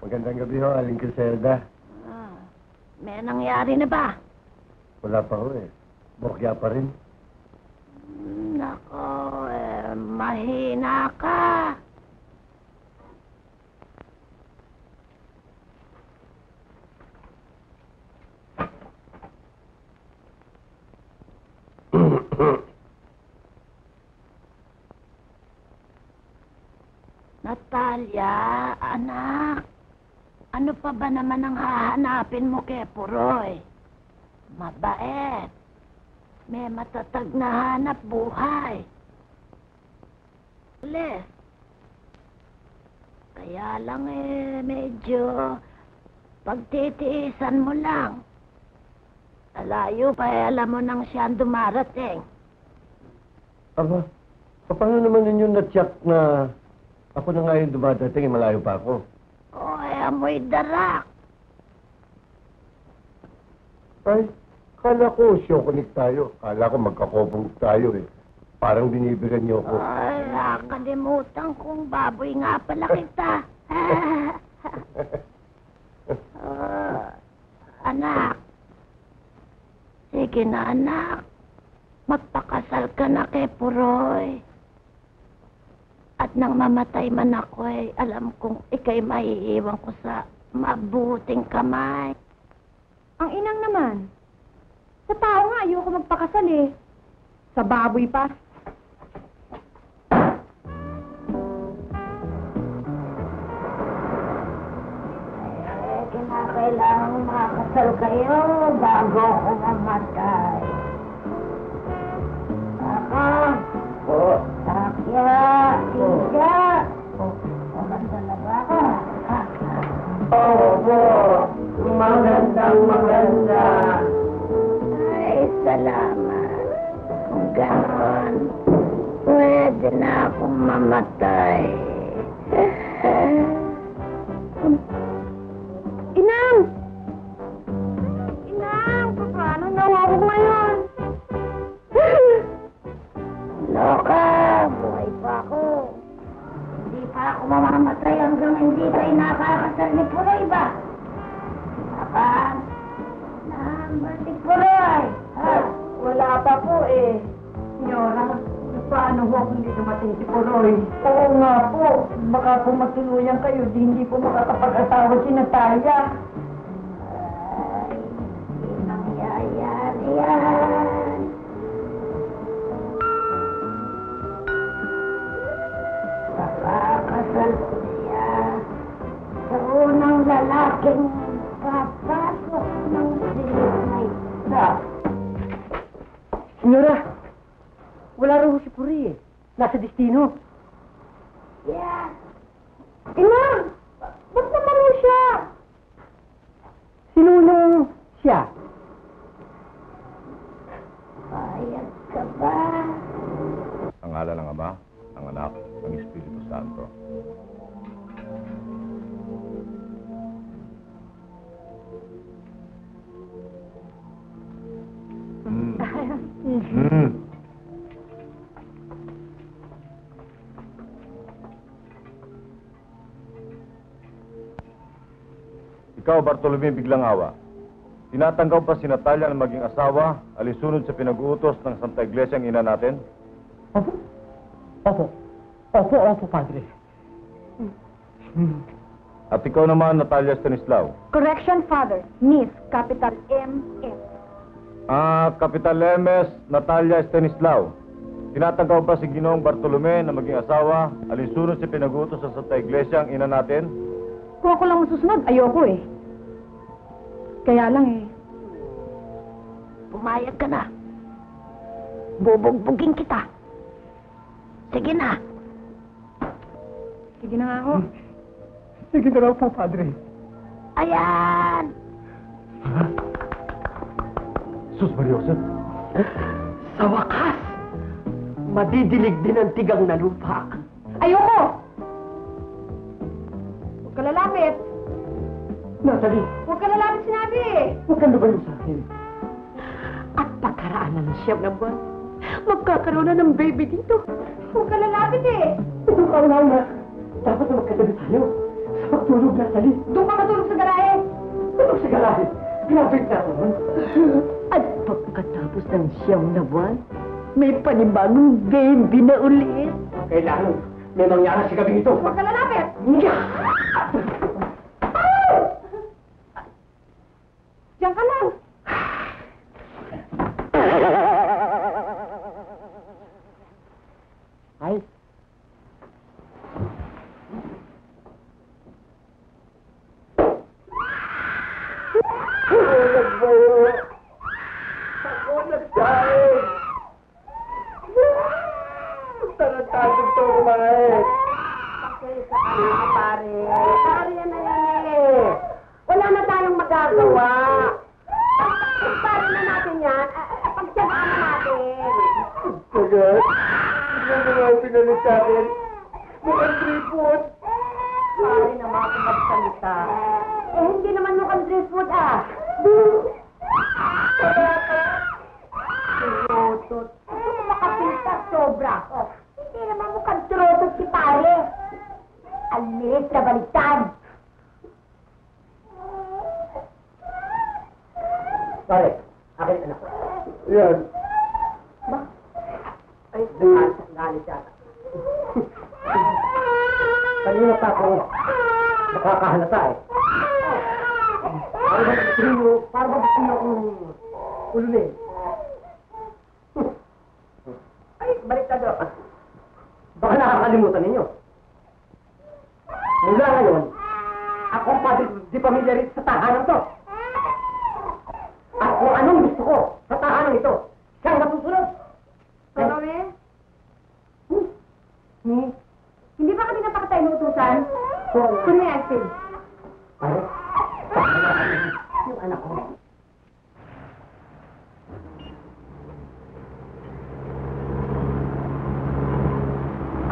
Magandang gabi ho, Aling Griselda. May nangyari na ba? Wala pa ho eh. Bokya pa rin. Nako, mahina ka. Natalia, anak. Ano pa ba naman ang hahanapin mo kay Puroy? Mabait. May matatag na hanap buhay. Ulis. Kaya lang medyo pagtitiisan mo lang. Alayo pa alam mo nang siyang dumarating. Aba, paano naman ninyo na-check na ako na nga yung dumadating, malayo pa ako? Amoy darak. Ay, kala ko shokonik tayo. Kala ko magkakobong tayo eh. Parang binibigan niyo ako. Ay, nakalimutan kong baboy nga pala kita. Anak. Sige na, anak. Magpakasal ka na kay Puroy. At nang mamatay man ako alam kong ikay maiiwan ko sa mabuting kamay. Ang inang naman. Sa tao nga, ayoko magpakasal eh. Sa baboy pa. Kinakailangan makasal kayo bago ako mamatay. Takya, Tinja. Maganda na ba ako? Oo, maganda. Ay, salamat. Kung gano'n, pwede na akong mamatay. Inang! Inang, paano na ako ngayon? Loka, buhay pa ako. Hindi pa ako mamamatay hanggang hindi kayo nakakasal ni Puroy ba? Apa? Number ni Puroy. Wala pa po eh. Senyora, paano ho kung hindi dumating si Puroy? Oo nga po. Baka po matuluyan kayo, hindi po makakapag-asawa si Natalia. Ay, hindi nangyayari yan. Kakakasal ko siya sa unang lalaking papasok ng silid na isa. Senyora, wala raw si Puroy eh. Nasa destino. Yan. Inang! Ba't naman ho siya? Sinunong siya? Payag ka ba? Ang ngalan ng Ama, ng Anak, ng Espiritu Santo. Ikaw, Bartolome Biglang Awa, tinatanggap pa si Natalia na maging asawa, alisunod sa pinag-uutos ng Santa Iglesia ang ina natin? Opo, Padre. At ikaw naman, Natalia Stanislao. Correction, Father. Miss, capital M.S. Kapital MS, Natalia Stanislao. Tinatanggap pa si Ginoong Bartolome na maging asawa, alisunod sa pinag-uutos sa Santa Iglesia ang ina natin? Kung ako lang masusunod, ayoko eh. Kaya lang eh. Pumayag ka na. Bubugbugin kita. Sige na. Sige na nga ako. Sige na raw po, Padre. Ayan. Sus Mariosa. Sa wakas, madidilig din ang tigang na lupa. Ayoko! Huwag ka lalapit. Natalie, Huwag ka lalapit sinabi eh. huwag ka lumayo sa akin. At pagkaraan ng siyam na buwan, magkakaroon na ng baby dito. Huwag ka lalapit eh. Ito kauna-una. Dapat na magkatabi tayo. Sa pagtulog, Natalie. Pagkatapos ng 9 na buwan, may panibagong baby na ulit. Kailangan may mangyari sa gabing ito. Huwag ka lalapit! Diyan ka lang! Ay. Ako nagsahin! Tarantado to kumain! Pasensya ka na, pare. Pare, yan na yan eh. Wala na tayong magagawa. Pare na natin yan. Pagtyagaan na natin. Agad? Hindi mo nga pinalit sa akin. Mukhang tripod! Pare naman kung magsalita. Hindi naman mukhang driftwood ah. Trotot. Gusto mo makapilta sobra. Oh, hindi naman mukhang trotot si pare. Alis na baliktad. Pare, akin anak ko. Yan. Ay, galit yata. Kanina pa ako nakakahalata eh. Para ba gusto nyo akong ulunin? Ay, baliktado. Baka nakakalimutan ninyo. Mula ngayon, ako ang padre di pamilya rin sa tahanan to. At kung anong gusto ko sa tahanan ito, siyang masusunod. Pero eh? Hindi ba kanina pa kita inuutusan? Kung may active. Pare, yung anak ko.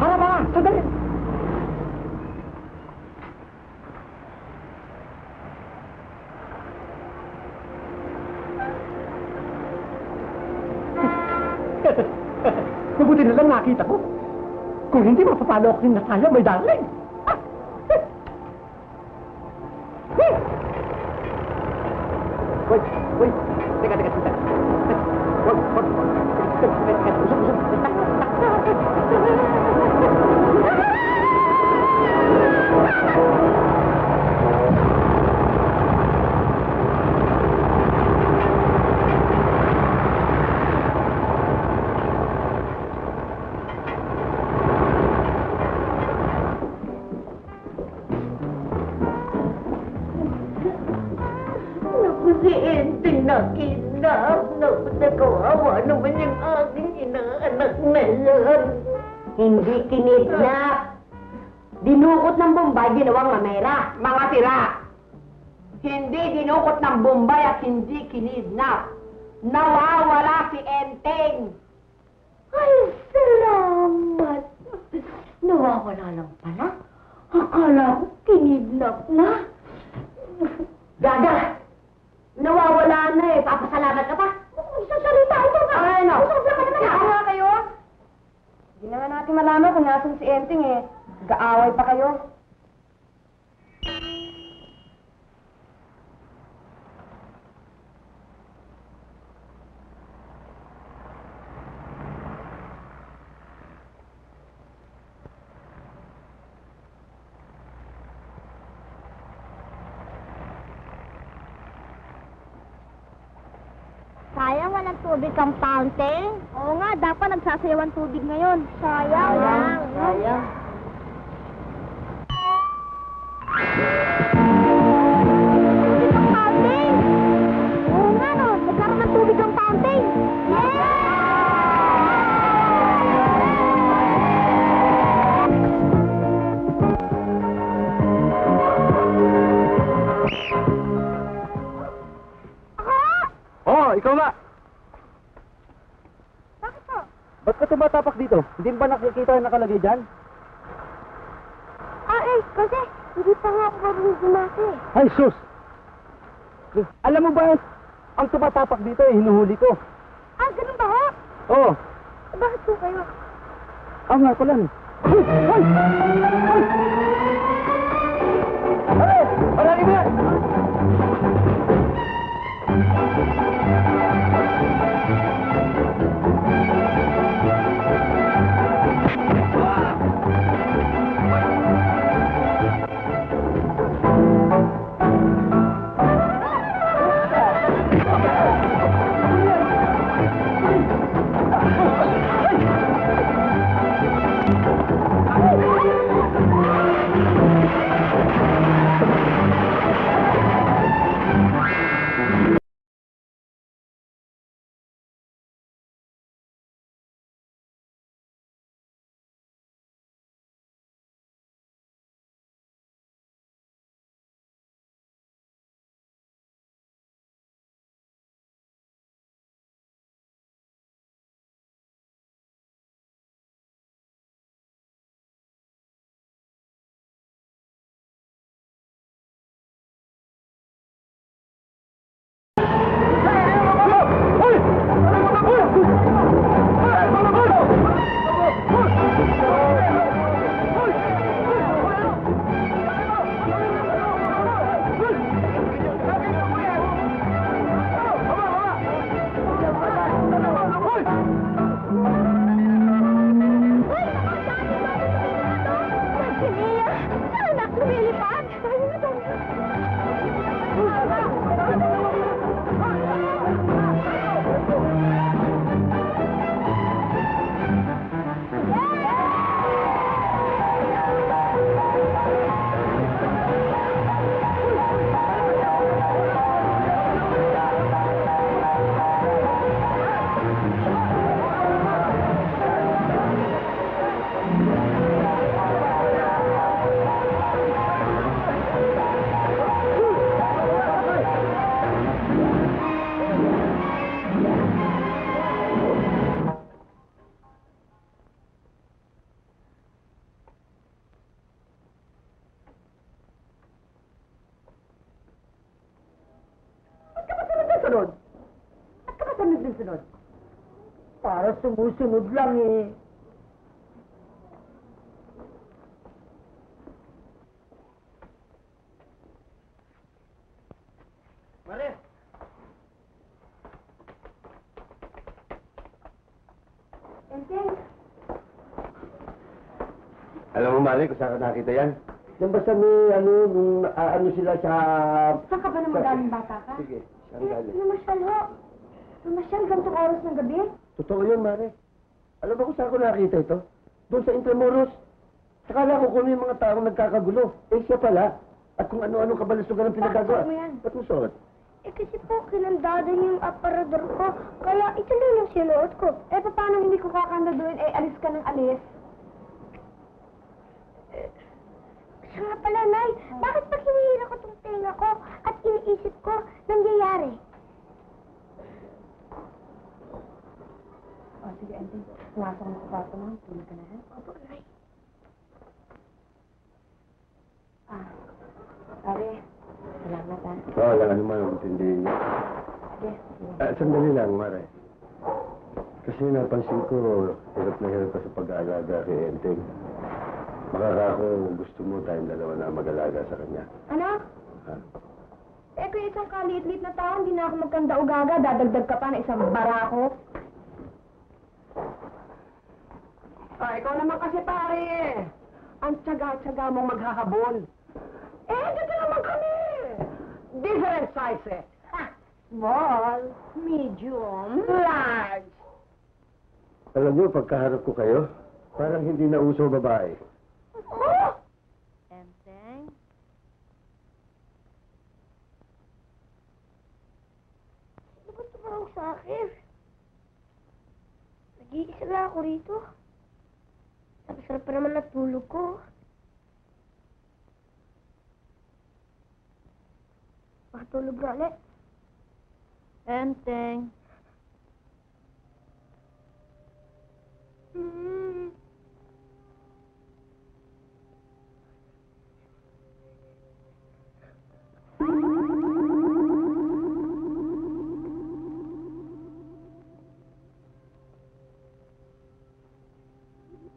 Hala ba? Sandali! Mabuti na lang nakita ko. Kung hindi, mapapalo ako rin na tayo, may darling. Wait. Teka. Wag. Usap. Naku, si Enting nakinap. Naku, nakawawa naman yung aking inaanak na yan. Hindi kinidnap. Dinukot ng Bombay, ginawang mamera. Mga tira! Hindi dinukot ng Bombay at hindi kinidnap. Nawawala si Enteng! Ay, salamat. Nawawala lang pala. Akala ko kinidnap na. Gaga! Nawawala na eh. Papasalamat ka pa? Isasalita ito ka. Ay, no. Usap ka naman. Kaya kayo? Hindi naman natin malaman kung nasan si Enteng eh. Gaaway pa kayo. Sayang walang tubig ang fountain. Oo nga, dapat nagsasayaw ang tubig ngayon. Sayang. Tubig ang fountain! Oo nga no, nagkaroon ng tubig ang fountain. Ikaw nga! Bakit po? Ba't ka tumatapak dito? Hindi ba nakikita yung nakalagay dyan? Kasi hindi pa nga ako marunong gumasa eh. Ay, sus! Alam mo ba, ang tumatapak dito hinuhuli ko. Ganun ba ho? Oo. Bakit po kayo? Nga pala. Ay! Malalim yan! sumusunod? Para sumusunod lang eh. Mare! Enteng, Alam mo, Mari, kung saan ka nakita yan? Yan ba sa may, ano sila sa... saan ka ba naman galing bata ka? Sige, saan galing? Namasyal ho. Namasyal gantong oras ng gabi? Totoo yun, Mare. Alam mo kung saan ko nakita ito? Doon sa Intramuros. Sakala ko kung yung mga taong nagkakagulo. Eh, siya pala. At kung ano-ano kabalisugan ang pinagagawa. Bakit mo yan? Ba't mo suot? Eh kasi po, kinandado niyo yung aparador ko. Kaya ito lang yung sinuot ko. Eh, paano hindi ko kakandaduin? Eh, alis ka ng alis. Siya nga pala, Nay. Bakit pag hinihila ko tong tenga ko at iniisip ko, nangyayari? O, sige, Auntie. Pumasok mo sa kwarto mo. Tulog ka na, ha? Opo, Nay. Pare, salamat, ha? Oo, wala ka naman. Intindihin niyo. Sige, sige. Sandali lang, Mare. Kasi napansin ko, hirap na hirap ka sa pag-aalaga kay Enteng. Baka ako gusto mo tayong dalawa na mag-alaga sa kanya. Ano? Ha? Eh, kung isang kaliit-liit na tao, hindi na ako magkanda-ugaga, dadagdag ka pa na isang barako. Ikaw naman kasi pare ang tsaga-tsaga mong maghahabol. Eh, dito naman kami. Different sizes. Small, medium, Large. Alam niyo, pagkaharap ko kayo, parang hindi na uso babae. Oh! Enteng. Ano ba tumawag sa akin? Nag-iisa lang ako rito. Sarap pa naman natulog ko. Makatulog na ulit. Enteng.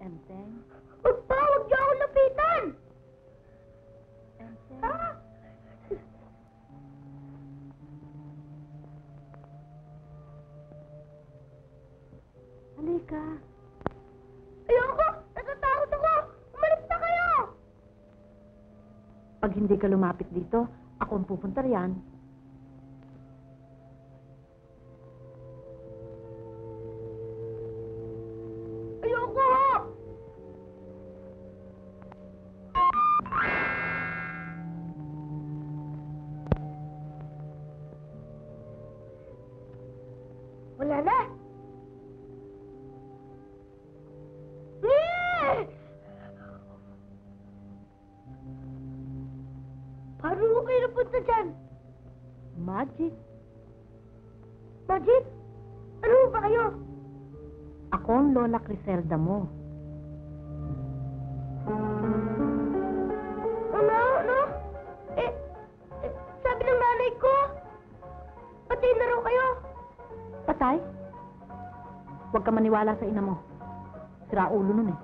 Enteng. Huwag pa! Huwag niyo ako lapitan! Enteng. Ah! Halika. Ayoko! Natatakot ako! Umalis na kayo! Pag hindi ka lumapit dito, ako ang pupunta riyan. Ayoko! Wala na! Paano ko kayo napunta dyan? Magic. Majid? Ano ba kayo? Ako ang Lola Criselda mo. Ano? Sabi ng nanay ko, patay na raw kayo. Patay? Huwag ka maniwala sa ina mo. Sira ulo nun eh.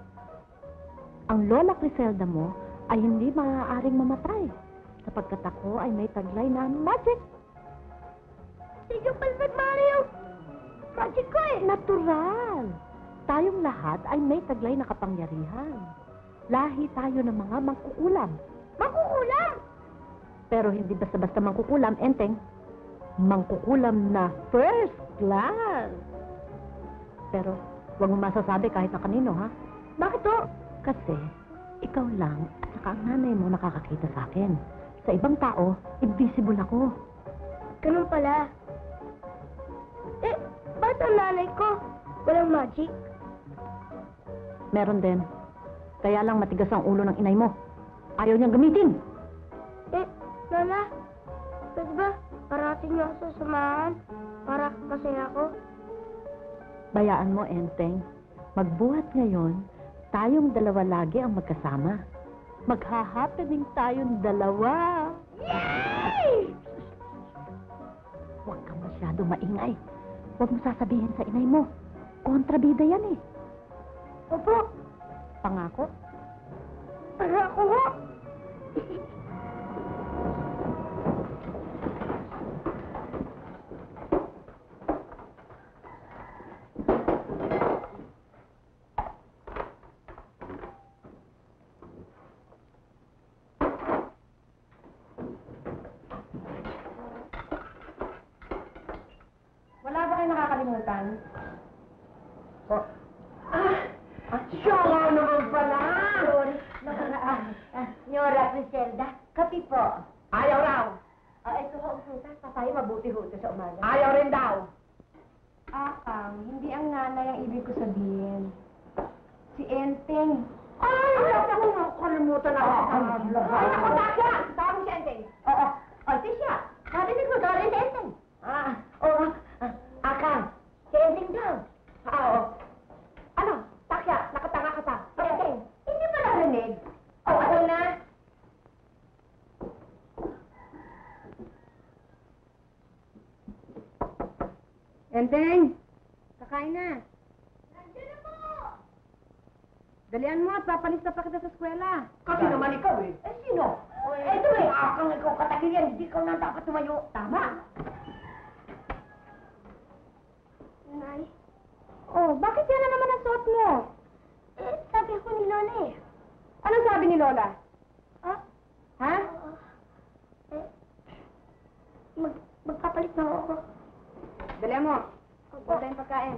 Ang Lola Criselda mo ay hindi maaaring mamatay. Sapagkat ako ay may taglay na magic. Sige pala nagmana yung magic ko eh. Natural. Tayong lahat ay may taglay na kapangyarihan. Lahi tayo ng mga mangkukulam. Makukulam! Pero hindi basta-basta mangkukulam, Enteng. Mangkukulam na first class. Pero huwag mo masasabi kahit na kanino, ha? Bakit to? Kasi ikaw lang at saka ang nanay mo nakakakita sa akin. Sa ibang tao, invisible ako. Ganun pala. Eh, ba't ang nanay ko walang magic? Meron din. Kaya lang matigas ang ulo ng inay mo. Ayaw niyang gamitin. Eh, Lola, pwede ba parating niyo ako sa samahan para masaya ako? Bayaan mo, Enteng. Magbuhat ngayon, tayong dalawa lagi ang magkasama. Magha-happening tayong dalawa. Yay! Huwag kang masyado maingay. Huwag mo sasabihin sa inay mo. Kontrabida yan eh. Opo. Pangako? Pangako ho. Wala ba kayo nakakalimutan? Siya nga naman pala! Sorry. Nyora Criselda, kape po. Ayaw raw! Ito ho, frutas. Tayo mabuti ho ito sa umaga. Ayaw rin daw! Hindi ang nanay ang ibig ko sabihin. Si Enteng. Ay, ako nga kalimutan ako. Ay, ako, Tasha! Tawag mo si Enteng. Oo. Ito siya. Narinig ko, tawag si Enteng. Oo. Akang, si Enteng daw. Oo. Ano? Takya, nakatanga ka pa. Enteng, hindi mo narinig. Ako na. Enteng, kakain na. Dalian mo at papalista pa kita sa eskwela. Kasi naman ikaw eh. Sino? Ito akang ikaw katagilian, hindi ka na dapat tumayo. Tama. Nay? Oh, bakit yan na naman ang suot mo? Sabi ko ni Lola eh. Ano sabi ni Lola? Ha? Ha? Magpapalit na ako. Dalian mo. Huwag tayong pagkain.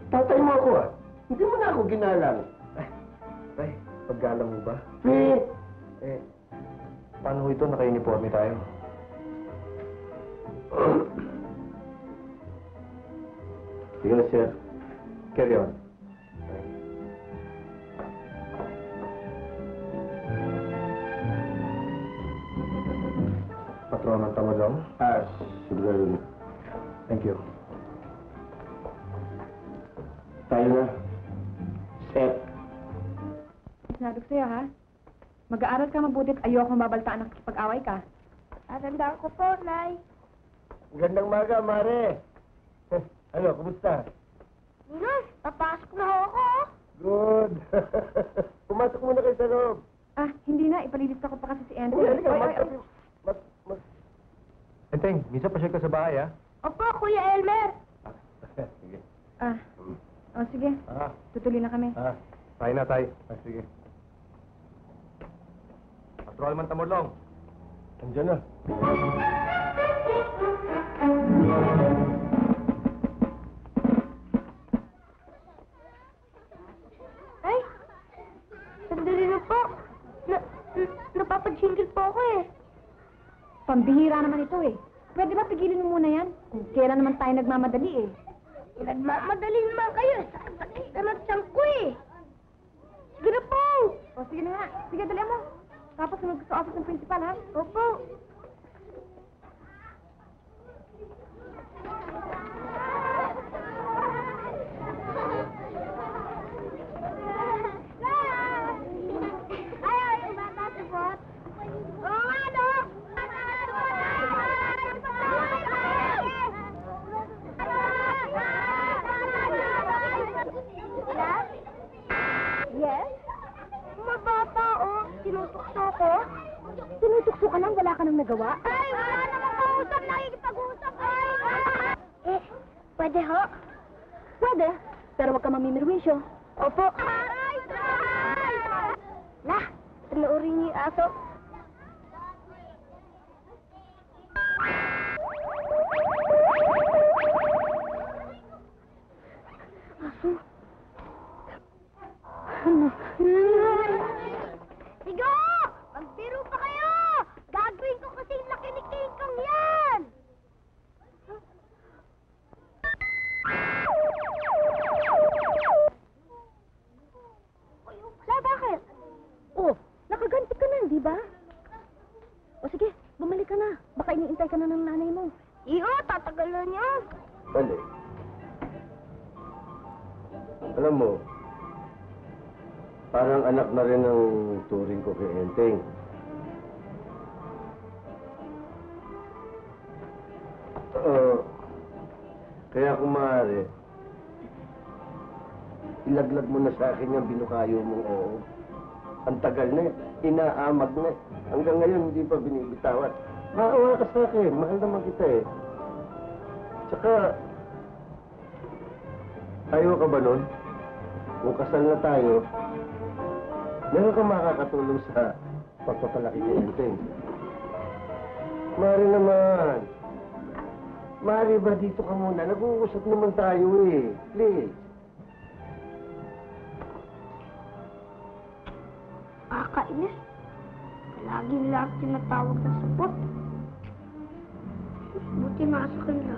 Tatay mo ako ah. Hindi mo na ako ginalang. Tay, paggalang mo ba? Eh, Paano ho ito? Naka-uniforme tayo. sige sir. Carry on. Patron ng Tamalong. Sigurado na. Thank you. Tayo na. Set. Sinabi ko sa'yo, ha? Mag-aaral ka mabuti at ayoko mabaltaan ng pag-away ka. Tatandaan ko po, Nay. Gandang maga, Mare. Ano, kumusta? Milos, papasok na ako. Good. Pumasok muna kayo sa loob. Hindi na. Ipalilista ko pa kasi si Enteng. Uy, halika, Oy, oy, mas... oy. mas... Enteng, minsan pa siya ka sa bahay, ha? Opo, Kuya Elmer. Sige. Sige. Tutuloy na kami. Tayo na, tay. Sige. Patrolman Tamulong. Andiyan na. Ay, sandali na po. Napapag-single po ako eh. Pambihira naman ito eh. Pwede ba pigilin mo muna yan? Kung kailan naman tayo nagmamadali eh. Nagmamadali naman kayo. Sakit naman siyang ko eh. Sige na po. Sige na nga. Sige, dali mo. Tapos sunod ka sa office ng principal, ha? Opo. Ayaw yung bata sagot. Oo nga, no? Yes? Mabata, oh. Tinutukso ko. Tinutukso ka lang, wala ka nang nagawa? Ay, wala namang kausap. Nakikipag-usap. Ay, pwede ho? Pwede, pero huwag ka mamimirwisyo. Opo. Aray! Lah, panoorin niyo yung aso. Aso? Sigo! Magbiro pa kayo! Gagawin ko kasing laki ni King Kong yan! di ba? O sige, bumalik ka na. Baka iniintay ka na ng nanay mo. Iyo, tatagal na niya. Dali. Alam mo, parang anak na rin ang turing ko kay Enteng. Kaya kung maaari, ilaglag mo na sa akin yung binukayo mong oo. Ang tagal na inaamag na hanggang ngayon hindi pa binibitawan. Maawa ka sa akin, mahal naman kita eh. Tsaka, ayaw ka ba nun? Kung kasal na tayo, meron ka makakatulong sa pagpapalaki kay Enteng. Maaari naman. Maaari ba dito ka muna? Nag-uusap naman tayo eh. Please. Kakainis. Laging lahat tinatawag na support. Buti nga sa kanila.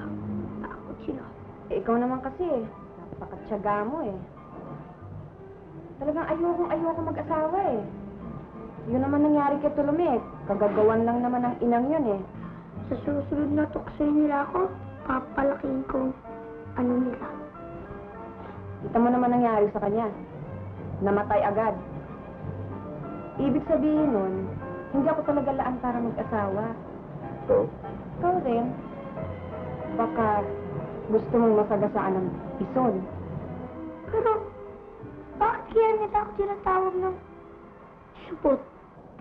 Takot sila. Ikaw naman kasi, napakatsaga mo eh. Talagang ayoko mag-asawa eh. Yun naman nangyari kay Tolome. Kagagawan lang naman ng inang yun eh. Sa susunod na tuksoy nila ako, papalakihin ko ano nila. Kita mo naman nangyari sa kanya. Namatay agad. Ibig sabihin nun, hindi ako talaga laan para mag-asawa. So? Ikaw rin. Baka gusto mong masagasaan ng ison. Pero, bakit kaya nila ako tinatawag ng support?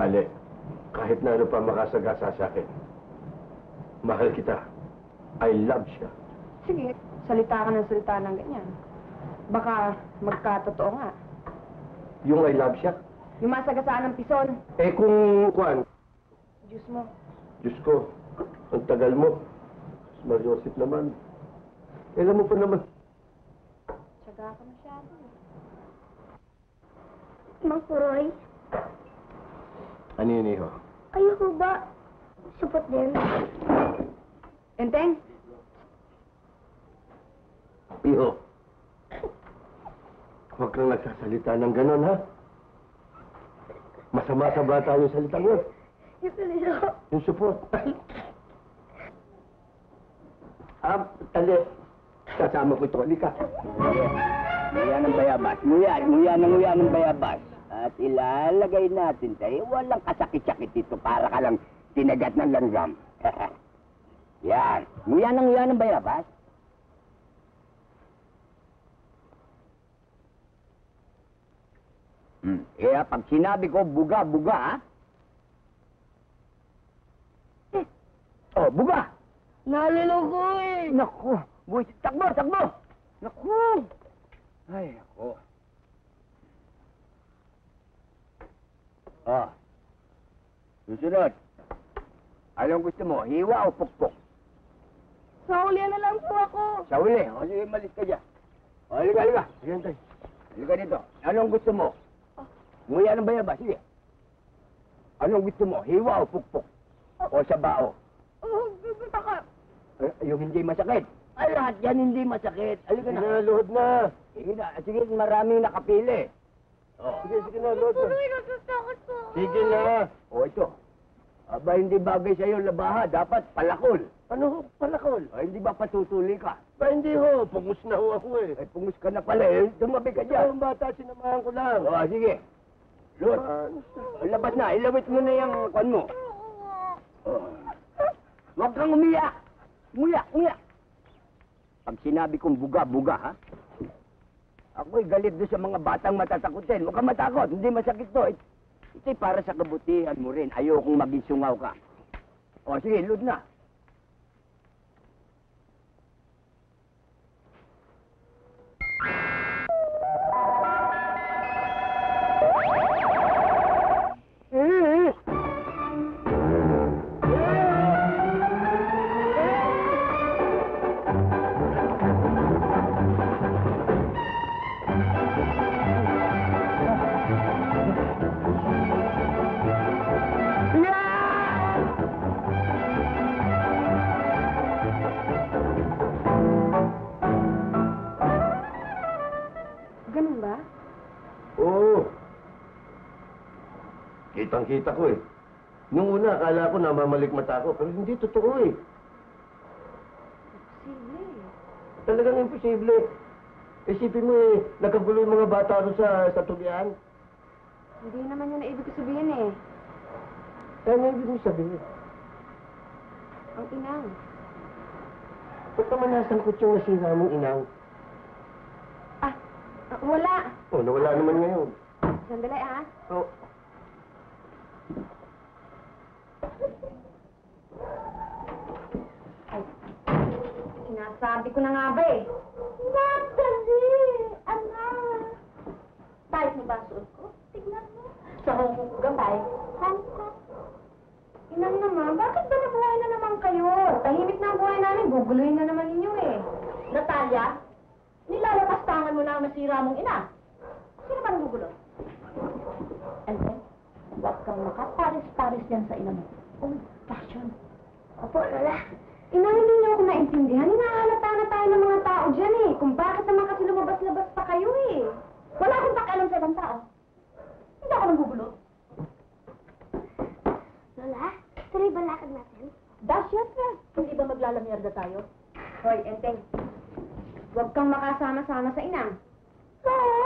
Tali, kahit na ano pa makasagasa sa akin. Mahal kita. I love siya. Sige, salita ka ng ganyan. Baka magkatotoo nga. Yung I love siya? Yung masagasaan ng pison, Eh kung, kuwan, Diyos mo. Diyos ko, ang tagal mo. Mariosip naman. Kailan mo pa naman? Tsaga ka masyado. Mang Puroy, Ano yun, Iho? kayo ko ba support din? Enteng? Iho, huwag kang nagsasalita ng ganon, ha? Masama sa bata yung salitang yun. Ito nila. Yung support. Tali. Kasama ko ito. Halika. Nguya ng bayabas. Nguya ng bayabas. At ilalagay natin tayo. Walang kasakit-sakit dito para ka lang tinagat ng langgam. Yan. Nguya ng bayabas. Kaya pag sinabi ko buga, ha? Oh, buga! Naliloko eh. Naku! Takbo! Naku! Ay, naku. Oh. Susunod. Anong gusto mo? Hiwa o pukpok? Saulian na lang po ako. Sa uli. O, sige, malis ka dyan. O, halika. Ayan, tay. Halika dito. Anong gusto mo? Nguya ng bayabas, sige. Anong gusto mo? Hiwa o pukpok? O sa bao? Oh, bibita ka. Yung hindi masakit. Ay, lahat yan hindi masakit. Halika na. Luhod na. Sige na. Sige, maraming nakapili. Oh. Sige na, luhod na. Puroy, natatakot po. Sige na. O, ito. Aba, hindi bagay sa'yo labaha. Dapat palakol. Ano, palakol? O, hindi ba patutuli ka? Ba, hindi ho. Pumus na ho ako eh. Ay, pungus ka na pala eh. Tumabi ka dyan. Ang bata, sinamahan ko lang. O, sige. Lut, labas na. Ilawit mo na yung kwan mo. Oh. Huwag kang umiyak. Umiyak. Pag sinabi kong buga, ha? Ako'y galit doon sa mga batang matatakotin. Huwag kang matakot. Hindi masakit to. Ito'y para sa kabutihan mo rin. Ayokong maging sungaw ka. O, sige, lud na. Kitang-kita ko eh. Nung una, akala ko namamalikmata ko, pero hindi totoo eh. Talagang imposible. Isipin mo eh, nagkagulo yung mga bata ko sa tubian. Hindi naman yun na ibig sabihin eh. Ano ibig mo sabihin? Ang inang. Ba't naman nasangkot yung nasira mong inang? Wala. Oh, nawala naman ngayon. Sandali ah. Oh, Sinasabi ko na nga ba eh. Natalie! Anak! Kahit mo ba ang suot ko? Tignan mo. Sa Hong Kong ka ba eh? Hong Kong. Inang naman, bakit ba nabuhay na naman kayo? Tahimik na ang buhay namin, guguluhin na naman ninyo eh. Natalia, nilalapastangan mo na ang nasira mong ina. Sino ba nagugulo? Ante, huwag kang makaparis-paris yan sa ina mo. Old fashion. Opo, Lola. Inang, hindi niyo ako naintindihan. Hinahalata na tayo ng mga tao dyan eh. Kung bakit naman kasi lumabas-labas pa kayo eh. Wala akong pakialam sa ibang tao. Hindi ako nagugulo. Lola, tuloy ba lakad natin? Syempre. Hindi ba maglalamierda tayo? Hoy, Enteng. Huwag kang makasama-sama sa inang. Oo.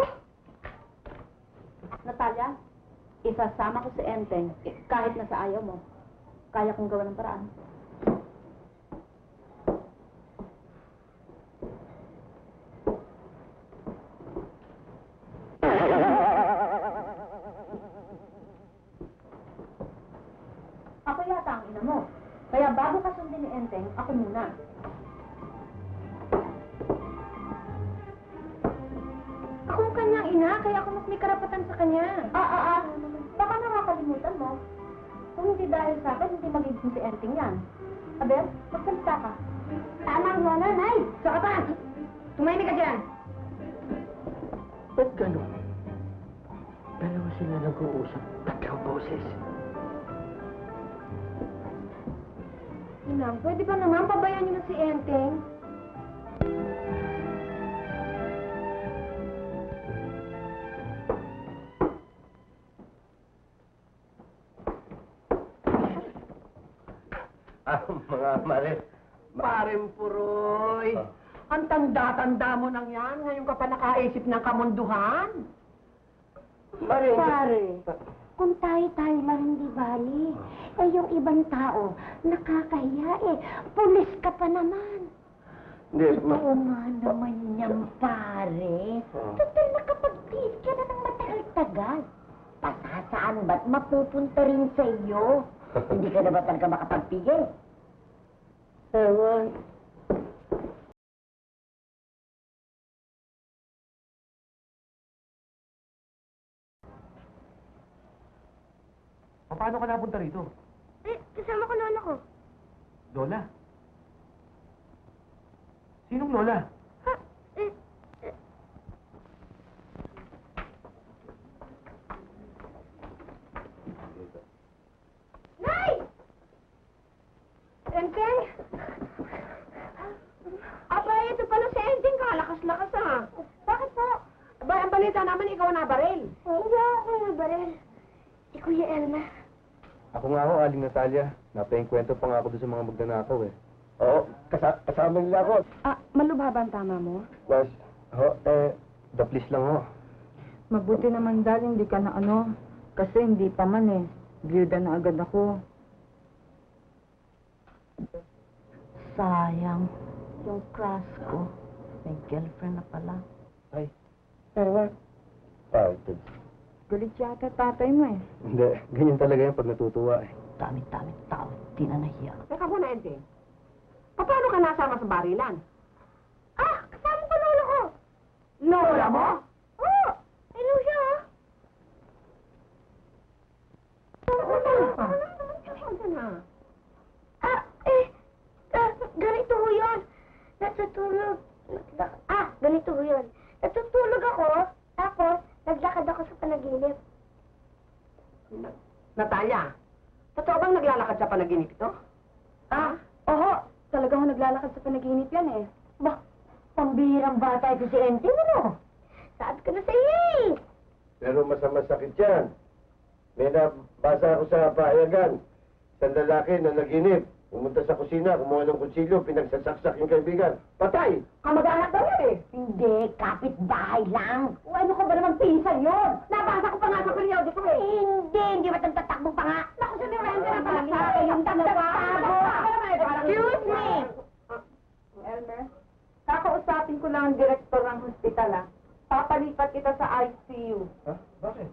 Natalia, isasama ko si Enteng kahit nasa ayaw mo. Kaya kong gawa ng paraan. Ako yata ang ina mo. Kaya bago ka sundin ni Enteng, ako muna. Ako ang kanyang ina, kaya ako mas may karapatan sa kanya. Baka nakakalimutan mo. Kung hindi dahil sa akin, hindi magiging si Enteng yan. Aber, magsalita ka. Tama ang Lola, Nay. Saka pa! Tumahimik ka dyan! ba't gano'n? Dalawa sila nag-uusap, tatlong boses. Inang, pwede ba naman pabayaan niyo na si Enteng? Mga mare. Pareng Puroy. Ang tanda-tanda mo nang yan. Ngayon ka pa nakaisip ng kamunduhan. Mare. Pare, kung tayo-tayo lang hindi bali, eh yung ibang tao, nakakahiya eh. Pulis ka pa naman. Hindi, Oo nga naman yan, pare. Oh. Total nakapag-tis ka na ng matagal-tagal. Pasasaan ba't mapupunta rin sa iyo? Hindi ka na ba talaga makapagpigil? Ewan. Paano ka napunta rito? Eh, kasama ko lola ko. Lola? Sinong Lola? Ha? Nay! Enteng? Aba, ito pala si Enteng. Kalakas-lakas ah. Bakit po? Aba, ang balita naman ikaw na baril. Hindi ako na baril. Si Kuya Elmer. Ako nga ho, Aling Natalia. Napaingkwento pa nga ako doon sa mga magnanakaw eh. Oo, kasama nila ako. Malubha ba ang tama mo? Mas, the please lang ho. Mabuti naman dahil hindi ka na ano. Kasi hindi pa man eh. Biyuda na agad ako. Sayang. Yung crush ko, may girlfriend na pala. Ay, Ewan, pouted. galit yata tatay mo eh. Hindi, ganyan talaga yan pag natutuwa eh. Dami-dami tao, di na nahiya. Teka muna, Enteng. Paano ka nasama sa barilan? Kasama ko lola ko. Lola mo? Oo, hello siya oh. Ano na? Ganito ho yun. Natutulog. Ganito ho yun. Natutulog ako, tapos naglakad ako sa panaginip. Natalia, totoo bang naglalakad sa panaginip ito? Oo. Talagang naglalakad sa panaginip yan eh. Bah, pambihirang bata ito si Enteng, ano? Sabi ko na sa iyo eh. Pero masama sakit yan. May nabasa ako sa pahayagan. Isang lalaki na naginip. Pumunta sa kusina, kumuha ng kutsilyo, pinagsasaksak yung kaibigan. Patay! Kamag-anak daw yan eh. Hindi, kapitbahay lang. O ano ka ba naman pinsan yun? Nabasa ko pa nga sa periodiko eh. Hindi ba tatakbo pa nga? Naku, sa Miranda na pala sa kayong dalawa. Excuse me! Elmer, kakausapin ko lang ang direktor ng hospital ah. Papalipat kita sa ICU. Ha? Bakit?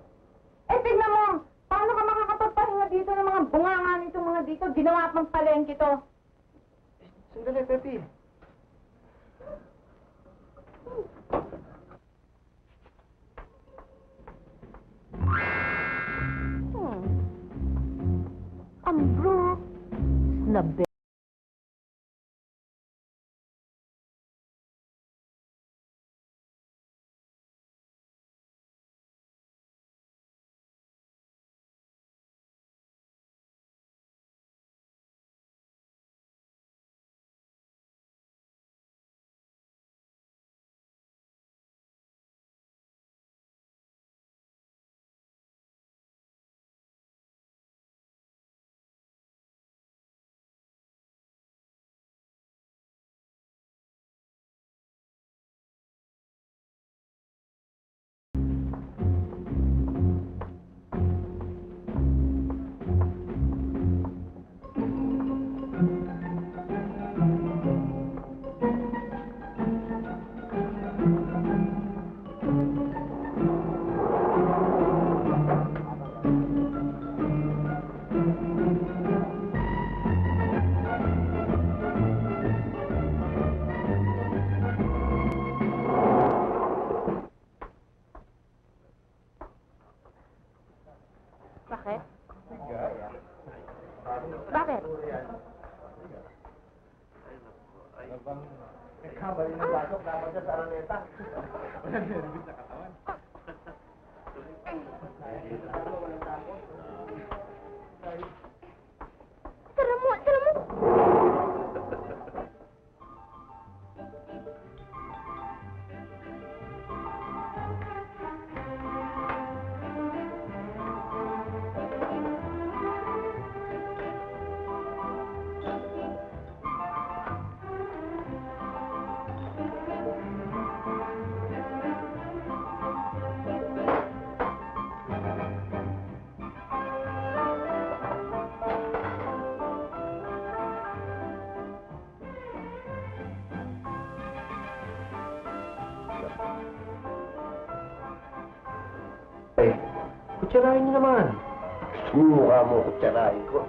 Eh, tignan mo! Paano ka makakapagpahinga dito ng mga bunganga nitong mga dito? Ginawa pang palengke to. Sandali, Pepe. Ang Brooke. Snabe. Bakit? Bakit? Kamali ng basok, dapat sa araneta. Walang nervous sa katawan. Tara mo, tara mo. Eh, kutsarahin niyo naman. Mukha mo, kutsarahin ko.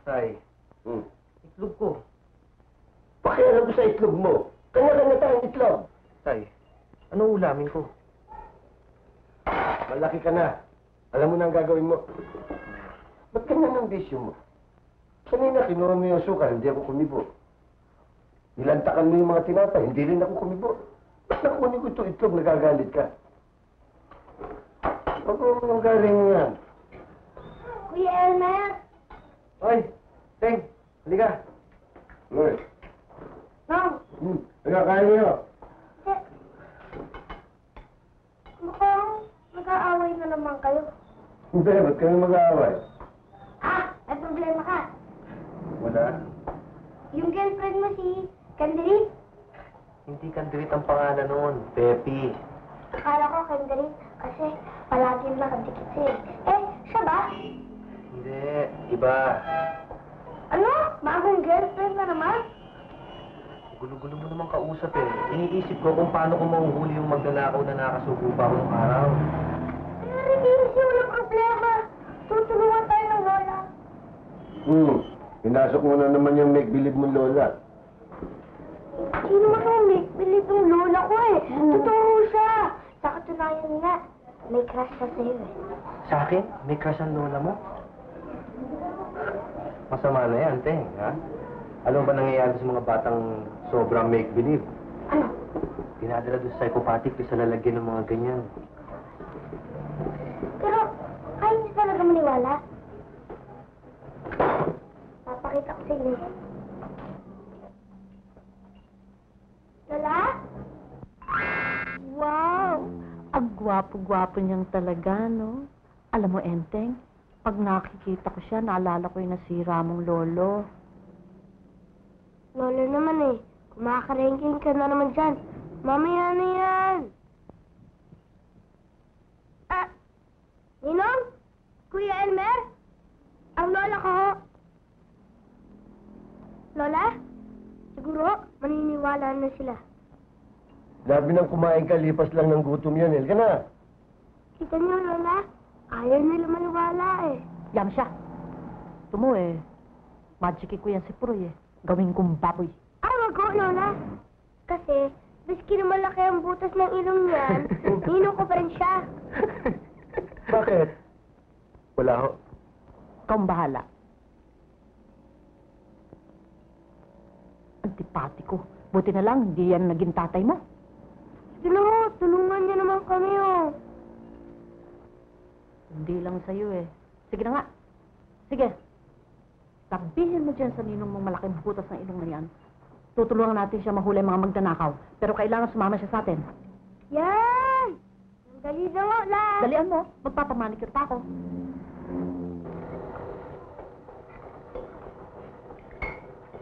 Tay, itlog ko. Pakialam ko sa itlog mo. Kanya-kanya tayong itlog. Tay, ano ulamin ko? Malaki ka na. Alam mo na ang gagawin mo. Ba't ganyan ang bisyo mo? Kanina kinuha mo yung suka, hindi ako kumibo. Nilantakan mo yung mga tinapay, hindi rin ako kumibo. Ba't nakunin ko ito itlog, nagagalit ka? Huwag mo ang galing yan. Kuya Elmer. Oy, Teng, halika. Uy, No, nagkakain niyo. Mukhang nag-aaway na naman kayo. Hindi, ba't kami mag-aaway? Ah, may problema ka. Wala. Yung girlfriend mo si Candery. Hindi Kandirit ang pangalan noon, Pepe. Akala ko Candery kasi palagi nakadikit siya. Eh, siya ba? Hindi, iba. Ano? Bagong girlfriend na naman? Gulo-gulo mo naman kausap eh. Iniisip ko kung paano ko mahuhuli yung magnanakaw na nakasuko pa ako ng araw. Easy, walang problema. Tutulungan tayo ng lola. Pinasok mo na naman yung make-believe mong lola. Sino man ang make-believe ng lola ko eh? Totoo siya. Sa katunayan nga, may crush siya sa'yo eh. Sa akin, may crush ang lola mo? Masama na yan, Teng, ha? Ano ba nangyayari sa mga batang sobrang make-believe? Ano? Dinadala doon sa psychopathic sa lalagyan ng mga ganyan. Pero, kaya niyo talaga maniwala? Papakita ko sa inyo. Lola? Wow! Ang gwapo-gwapo niyang talaga, no? Alam mo, Enteng, pag nakikita ko siya, naalala ko yung nasira mong lolo. Lola naman eh. Kumakarengking ka na naman dyan. Mamaya na yan. Ah, Ninong? Kuya Elmer? Ang lola ko. Lola? Siguro, maniniwala na sila. Labi nang kumain ka, lipas lang ng gutom yan. Ka na. Kita niyo, Lola? Ayaw nila maniwala eh. Yan siya. Ito mo eh. Magic ko yan si Puroy eh. Gawin kong baboy. Ay, wag ko, Lola. Kasi, biski na malaki ang butas ng ilong niyan, ninong ko pa rin siya. Bakit? Wala ho. Ikaw ang bahala. Antipatiko. Buti na lang, hindi yan naging tatay mo. Sige na ho, tulungan niyo naman kami oh. Hindi lang sa'yo eh. Sige na nga. Sige. Sabihin mo dyan sa ninong mong malaking butas ng ilong na yan. Tutulungan natin siya mahuli mga magdanakaw. Pero kailangan sumama siya sa atin. Yan! Ang dali na ho, La. Dalian mo. Magpapamanicure pa ako.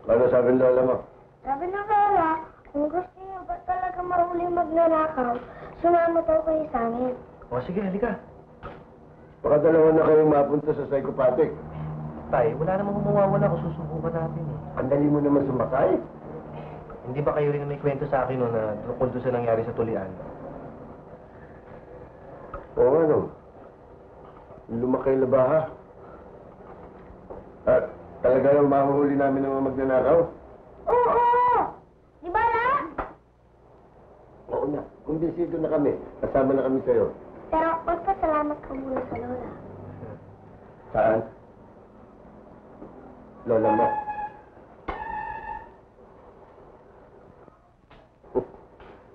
Ano sabi ng lola mo? Sabi ng Lola, kung gusto niyo ba talaga mahuli magnanakaw, sumama daw kayo sa amin. O sige, halika. Baka dalawa na kayong mapunta sa psychopathic. Tay, wala namang mawawala kung susubukan natin eh. Ang dali mo naman sumakay. Hindi ba kayo rin may kwento sa akin no, na tungkol doon sa nangyari sa tulian? Oo, ano? Lumakay na ba, ha? At talaga lang mahuhuli namin ng mga magnanakaw? Oo! Di ba, La? Oo na. Kumbinsido na kami. Kasama na kami sa'yo. Pero magpasalamat ka muna sa Lola. Saan? Lola mo.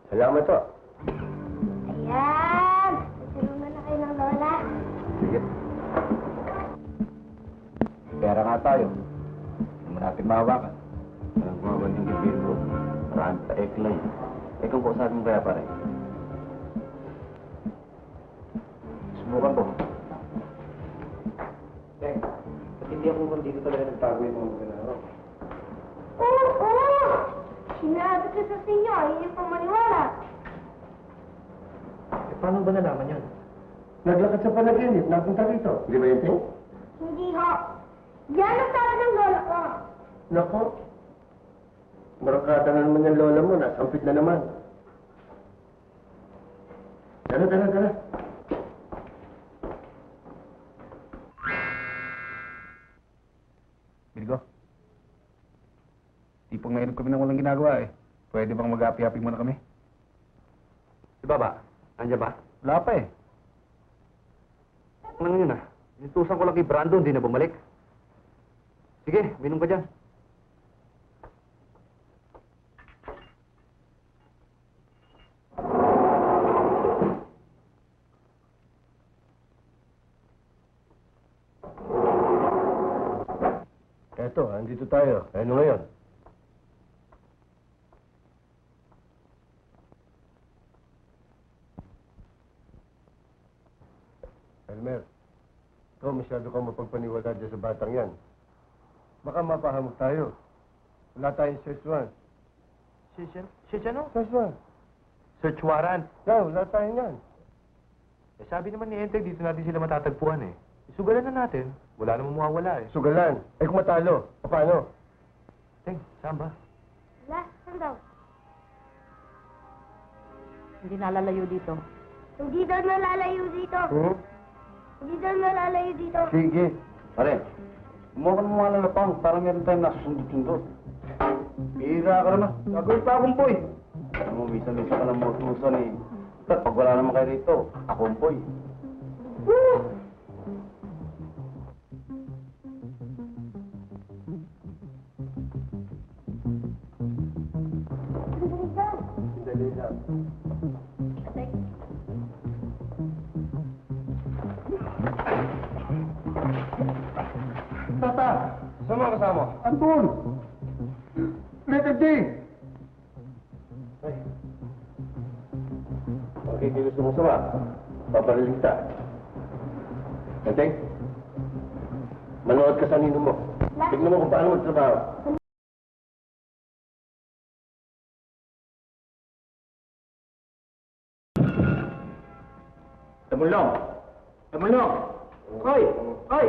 Salamat po. Ayan! Tutulungan na kayo ng Lola. Sige. Pera nga tayo. Hindi mo natin mahawakan. Walang gumawan yung bibig ko. Marami pa eklay. Eh kung kausapin mo kaya pare? Subukan ko. Teng, ba't hindi ako kung dito talaga nagtago yung mga magnanakaw? Oo! Sinabi ko sa inyo, hindi pa maniwala. Eh paano ba nalaman yun? Naglakad sa panaginip. Napunta rito. Di ba yun, Ting? Hindi ho. Yan ang sabi ng Lola ko. Nako. Barakada na naman yung lola mo. Nasampit na naman. Tara, tara, tara. Virgo. Tipong nainom kami ng walang ginagawa eh. Pwede bang mag-happy-happy muna kami? Si Baba, andyan ba? Wala pa eh. Ano yun ah? Inutusan ko lang kay Brando, hindi na bumalik. Sige, minom ka dyan. Eto, andito tayo. Ano ngayon? Elmer, ikaw masyado kang mapagpaniwala dyan sa batang yan. Baka mapahamog tayo. Wala tayong search warrant. Search ano? Search warrant? Search warrant. Wala tayong yan. Eh sabi naman ni Enteng, dito natin sila matatagpuan eh. Isugalan na natin. Wala namang mawawala eh. Sugalan. Eh kung matalo, paano? Teng, saan ba? La, saan daw? Hindi nalalayo dito. Hindi daw nalalayo dito. Hmm? Hindi daw nalalayo dito. Sige. Pare, umuha mo mga lalapang para meron tayong nasusundot-sundot. Bihira ka naman. Gagawin pa akong boy. Alam mo, misa-misa ka lang mo tusan eh. Pag wala naman kayo rito, akong boy. Dali lang. Tata! Sama kasama. Anton! Letter D! Okay, kung gusto mong sama, papariling kita. Enteng? Manood ka sa nino mo. Tignan mo kung paano magtrabaho. Tumulong! Tumulong! Hoy! Hoy!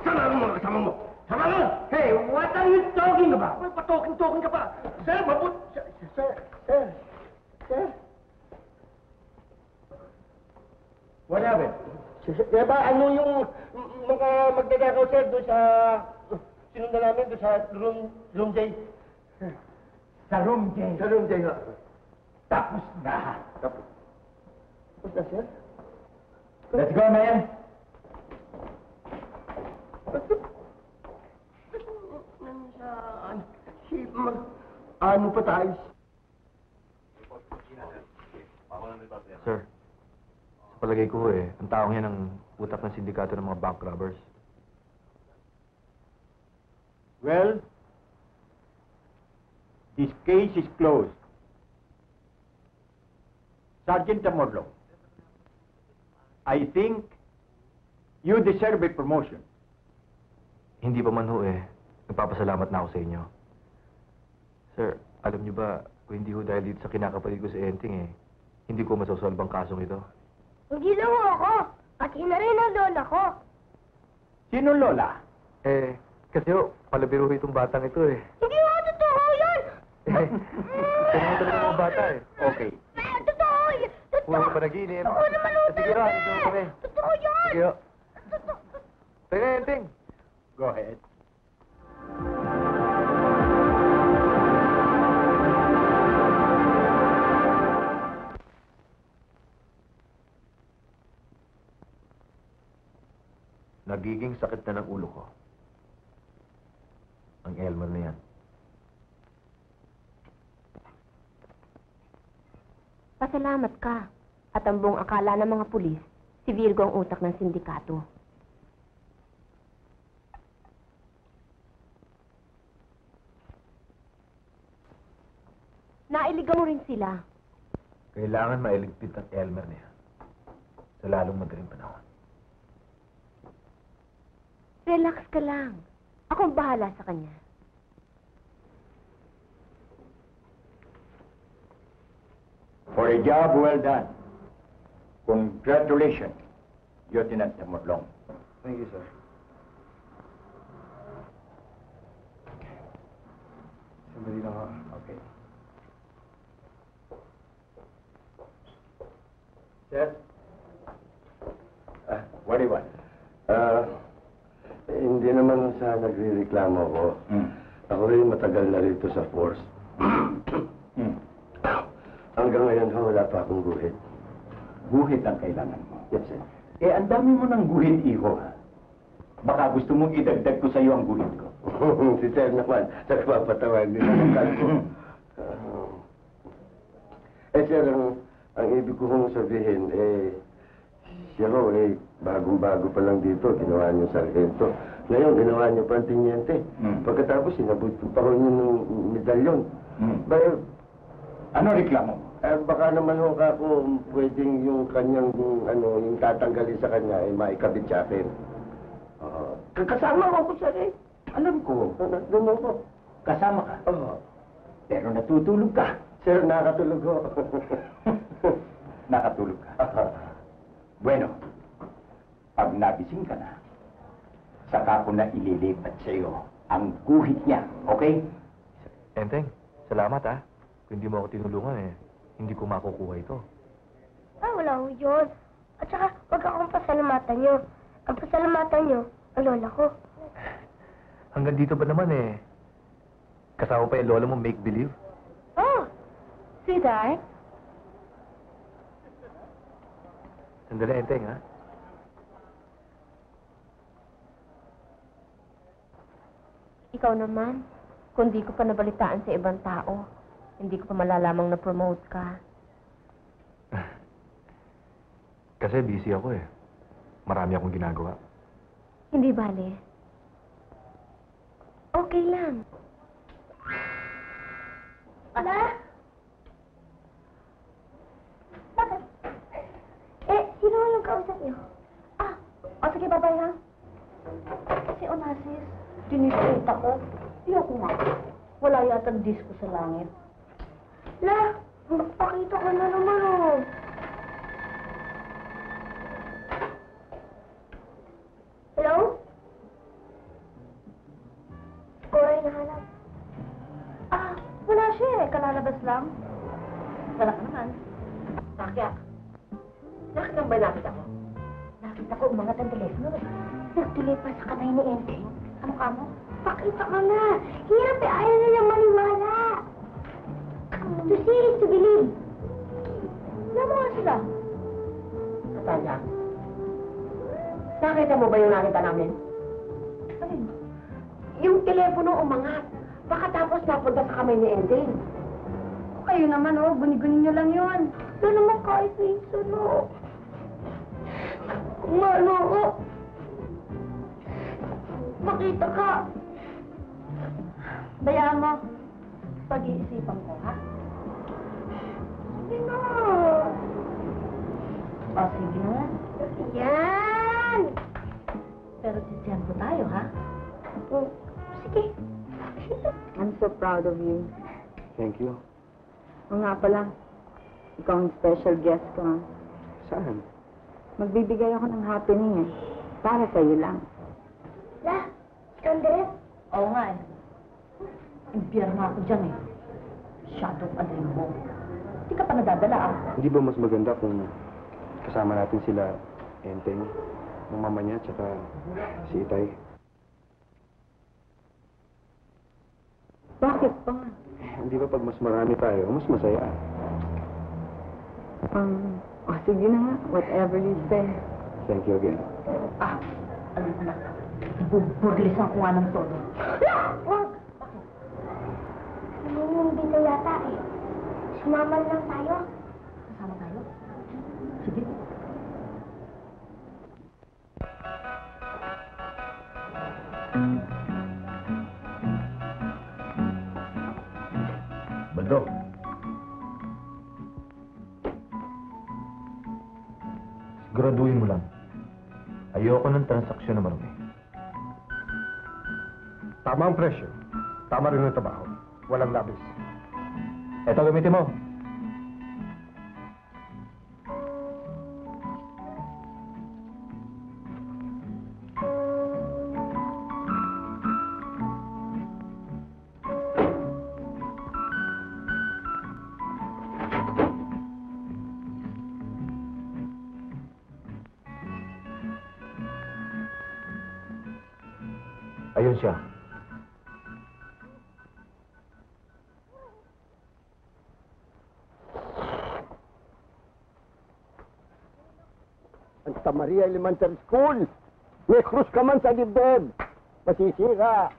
Sama mo, kasama mo! Sama mo! Hey, what are you talking about? Ay, pa-talking ka pa! Sir, mabut... Sir. What happened? Kaya ba, ano yung mga magdadakaw, sir, doon sa... Sinundan namin doon sa room J. Sa room, Jay. Sa room J, ha? Tapos na. Tapos na, sir? Let's go, man. Ano pa tayo? Sir, sa palagay ko ang taong yan ang utak ng sindikato ng mga bank robbers. Well, this case is closed. Sergeant Tamorlo, I think you deserve a promotion. Hindi pa man nagpapasalamat na ako sa inyo. Sir, alam niyo ba, kung hindi dahil dito sa kinakapatid ko si Enteng hindi ko masosolve ang kasong ito. Hindi lang ako. Pati na rin ang lola ko. Sino Lola? Kasi palabiro itong batang ito Hindi ako totoo yun! Ito naman talaga mga bata Okay. Totoo yun! Puro ka panaginip. Totoo naman ako Sige ra, ito kami. Totoo yun! Sige ra. Tayo na, Enteng. Go ahead. Nagiging sakit na ng ulo ko. Ang Elmer na yan. Pasalamat ka. At ang buong akala ng mga pulis, si Virgo ang utak ng sindikato. Nailigaw mo rin sila. Kailangan mailigpit ang Elmer na yan. Sa lalong madaling panahon. Relax ka lang. Ako ang bahala sa kanya. For a job well done. Congratulations, Lieutenant Tamorlong. Thank you, sir. Sandali lang ako. Okay. Sir? What do you want? Hindi naman sa nagre-reklamo ko. Ako rin matagal na rito sa force. Hanggang ngayon wala pa akong guhit. Guhit ang kailangan mo. Yes, sir. Ang dami mo ng guhit, iho. Baka gusto mong idagdag ko sa iyo ang guhit ko. Si sir naman, nagpapatawag din ang kalko. Sir, ang ibig ko kong sabihin, siya ho, bagong-bago pa lang dito, ginawa niyo sargento. Ngayon, ginawa niyo pa ang tinyente. Pagkatapos, sinabot pa ho niyo ng medalyon. Pero, Ano reklamo? baka naman ho ka kung pwedeng yung kanyang, yung tatanggalin sa kanya, maikabit sa akin. Kasama ko sir Alam ko, Doon ako. kasama ka. Pero natutulog ka. Sir, nakatulog ho. Nakatulog ka. Bueno, pag nabising ka na, saka ko na ililipat sa iyo ang guhit niya, okay? Enteng, salamat Kung hindi mo ako tinulungan hindi ko makukuha ito. Wala ho yun. At saka, wag akong pasalamatan nyo. Ang pasalamatan nyo, ang lola ko. Hanggang dito ba naman kasama pa yung lola mo make-believe? Oh, sweetheart. Sandali, Enteng, Ikaw naman. Kung di ko pa nabalitaan sa ibang tao, hindi ko pa malalamang na-promote ka. Kasi busy ako eh. Marami akong ginagawa. Hindi bale. Okay lang. Ala? Bakit? Sino yung kausap niyo? Sige, babay ha. Si Onassis, dinisita ko. Iyoko nga. Wala yatang disco sa langit. La, magpakita ka na naman, oh. Hello? Koray nahanap. Wala siya eh. Kalalabas lang. Wala ka naman. Bakit? Bakit ang ba nakita ko? Nakita ko umangat ang telepono. Nagtuloy pa sa kamay ni Enteng. Ano ka mo? Pakita ka na. Hirap eh. Ayaw nilang maniwala. To see is to believe. Alam mo nga sila. Natalia, nakita mo ba yung nakita namin? Alin? Yung telepono umangat. Baka tapos napunta sa kamay ni Ending. Kayo naman oh. Guni-guni nyo lang yun. Doon naman kahit minsan, oh. Kumano ako. Makita ka. Bayaan mo. Pag-iisipan ko, ha? Sige na. Sige na. Yan. Pero sisiyan ko tayo, ha? Sige. I'm so proud of you. Thank you. O nga pala, ikaw ang special guest ko. Ha? Saan? Magbibigay ako ng happening eh. Para sa'yo lang. La, ikaw Andres. Oo nga eh. Impyerno ako dyan eh. Masyadong aling mo. Hindi ka pa nadadala ah. Hindi ba mas maganda kung kasama natin sila Enteng, ng mama niya, tsaka si Itay? Bakit pa? Hindi ba pag mas marami tayo, mas masaya? Sige na nga. Whatever you say. Thank you again. Alam mo na. Ibuburlisan ko nga ng todo. Wag. Nangingimbita yata eh. Sumama lang tayo. Kasama tayo? Sige. Bando. Siguraduhin mo lang. Ayoko ng transaksyon na marumi. Tama ang presyo. Tama rin ang trabaho. Walang labis. Eto, gamitin mo. Ayun siya. Santa Maria Elementary School. May krus ka man sa dibdib. Masisira.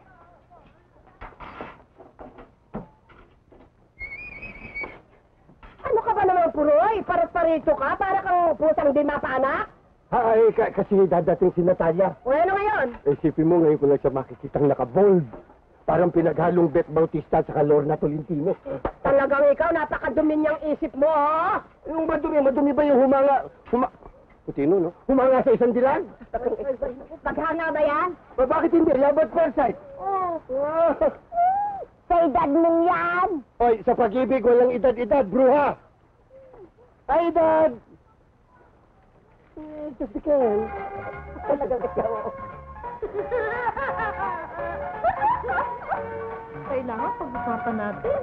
Ano ka ba naman, Puroy? Paras-parito ka? Para kang pusang di mapaanak? Ay, kasi dadating si Natalia. O ano ngayon? Isipin mo ngayon ko lang siya makikitang naka-bold. Parang pinaghalong Bet Bautista sa Lorna Tolentino. Talagang ikaw, napakadumi niyang isip mo, ha? Yung madumi, madumi ba yung humanga? Putino, no? Humanga sa isang dilan? Paghanga ba yan? Bakit hindi? Love at first sight. Oh. Sa edad mong yan. Oy, sa pag-ibig, walang edad-edad, bruha. Ay, edad! Just again. Talagang ikaw. Kailangan pag-usapan natin.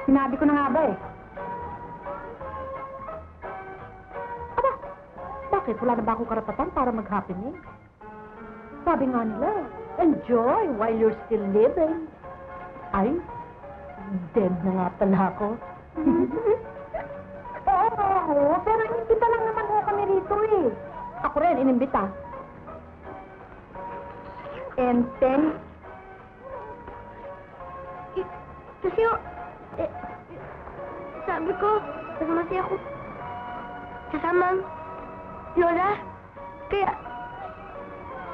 Sinabi ko na nga ba eh. Bakit? Wala na ba akong karapatan para mag-happening? Sabi nga nila, enjoy while you're still living. Ay, dead na nga pala ako. Oo, pero inimbita lang naman ho kami rito eh. Ako rin, inimbita. Enteng? Kasi sabi ko, kasi ako kasama ang Lola. Kaya,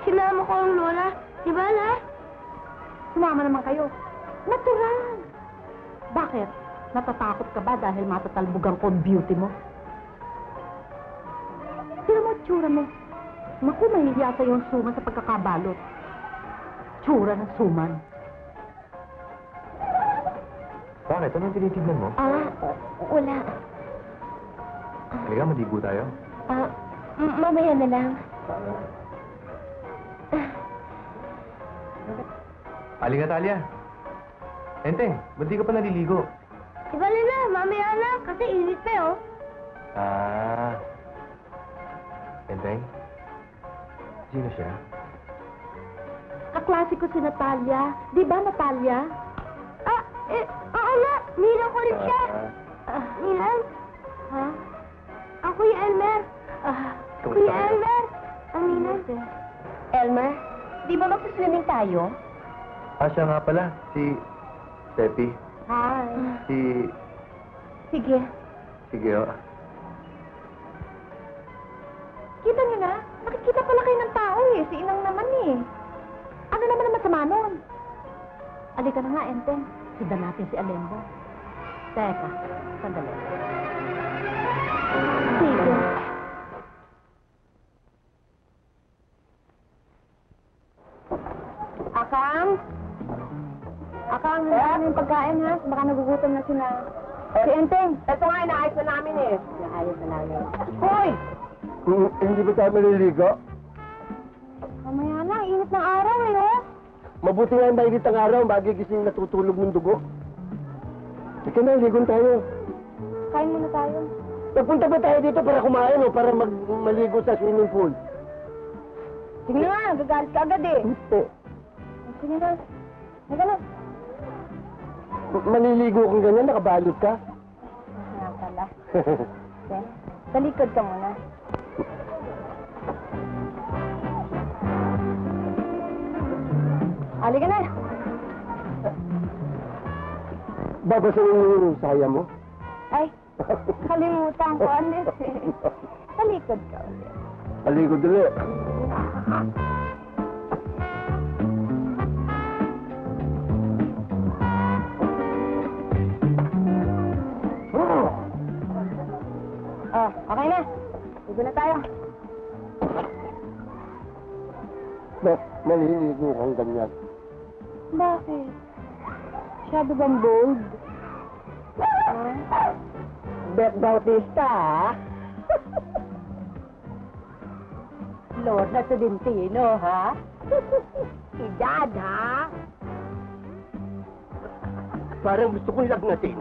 sinama ko ang Lola. Di ba, La? Sumama naman kayo. Natural. Bakit? Natatakot ka ba dahil matatalbugan ko ang beauty mo? Tira mo, tsura mo. Naku, mahihiya sa'yo ang suman sa pagkakabalot. Tsura ng suman. Bakit? Anong tinitignan mo? Wala. Halika, maligo tayo. Mamaya na lang. Halika, Talia. Enteng, ba't di ka pa naliligo? Di ba, Lila? Mamaya na. Kasi init pa, oh. Enteng? Sino siya? Kaklase ko si Natalia. Di ba, Natalia? Oo nga. Ninang ko rin siya. Ninang? Ha? Ang Kuya Elmer. Kuya Elmer. Ang ninang. Elmer, di ba magsiswimming tayo? Siya nga pala, si Tepi. Hi. Sige, oh. Kita niyo na, nakikita pala kayo ng tao eh. Si Inang naman eh. Ano naman ang masama nun? Alika na nga, Enteng. Sundan natin si Alembo. Teka, sandali. Sige. Akang, handa yung pagkain ha. Baka nagugutom na sila. Si Enteng, ito nga, inaayos na namin eh. Inaayos na namin. Hoy! Hindi ba tayo maliligo? Mamaya na, init ng araw eh, no? Mabuti nga mainit ang araw, magigising natutulog ng dugo. Sige na, ligon tayo. Kain muna tayo. Nagpunta ba tayo dito para kumain o para maligo sa swimming pool? Sige na nga, gagalit ka agad eh. Hindi. Sige na. Sige na. Maliligo kung ganyan, nakabalot ka. Nga pala. Okay. Talikod ka muna. Halika na. Babasahin mo yung saya mo? Ay, kalimutan ko, Anis eh. Talikod ka ulit. Aligod ulit. Oh, okay na. Ligo na tayo. Maliligo kang ganyan. Bakit? Masyado bang bold? Bet Bautista, ha? Lord na Tolentino, ha? Si Dad, ha? Parang gusto kong lagnatin.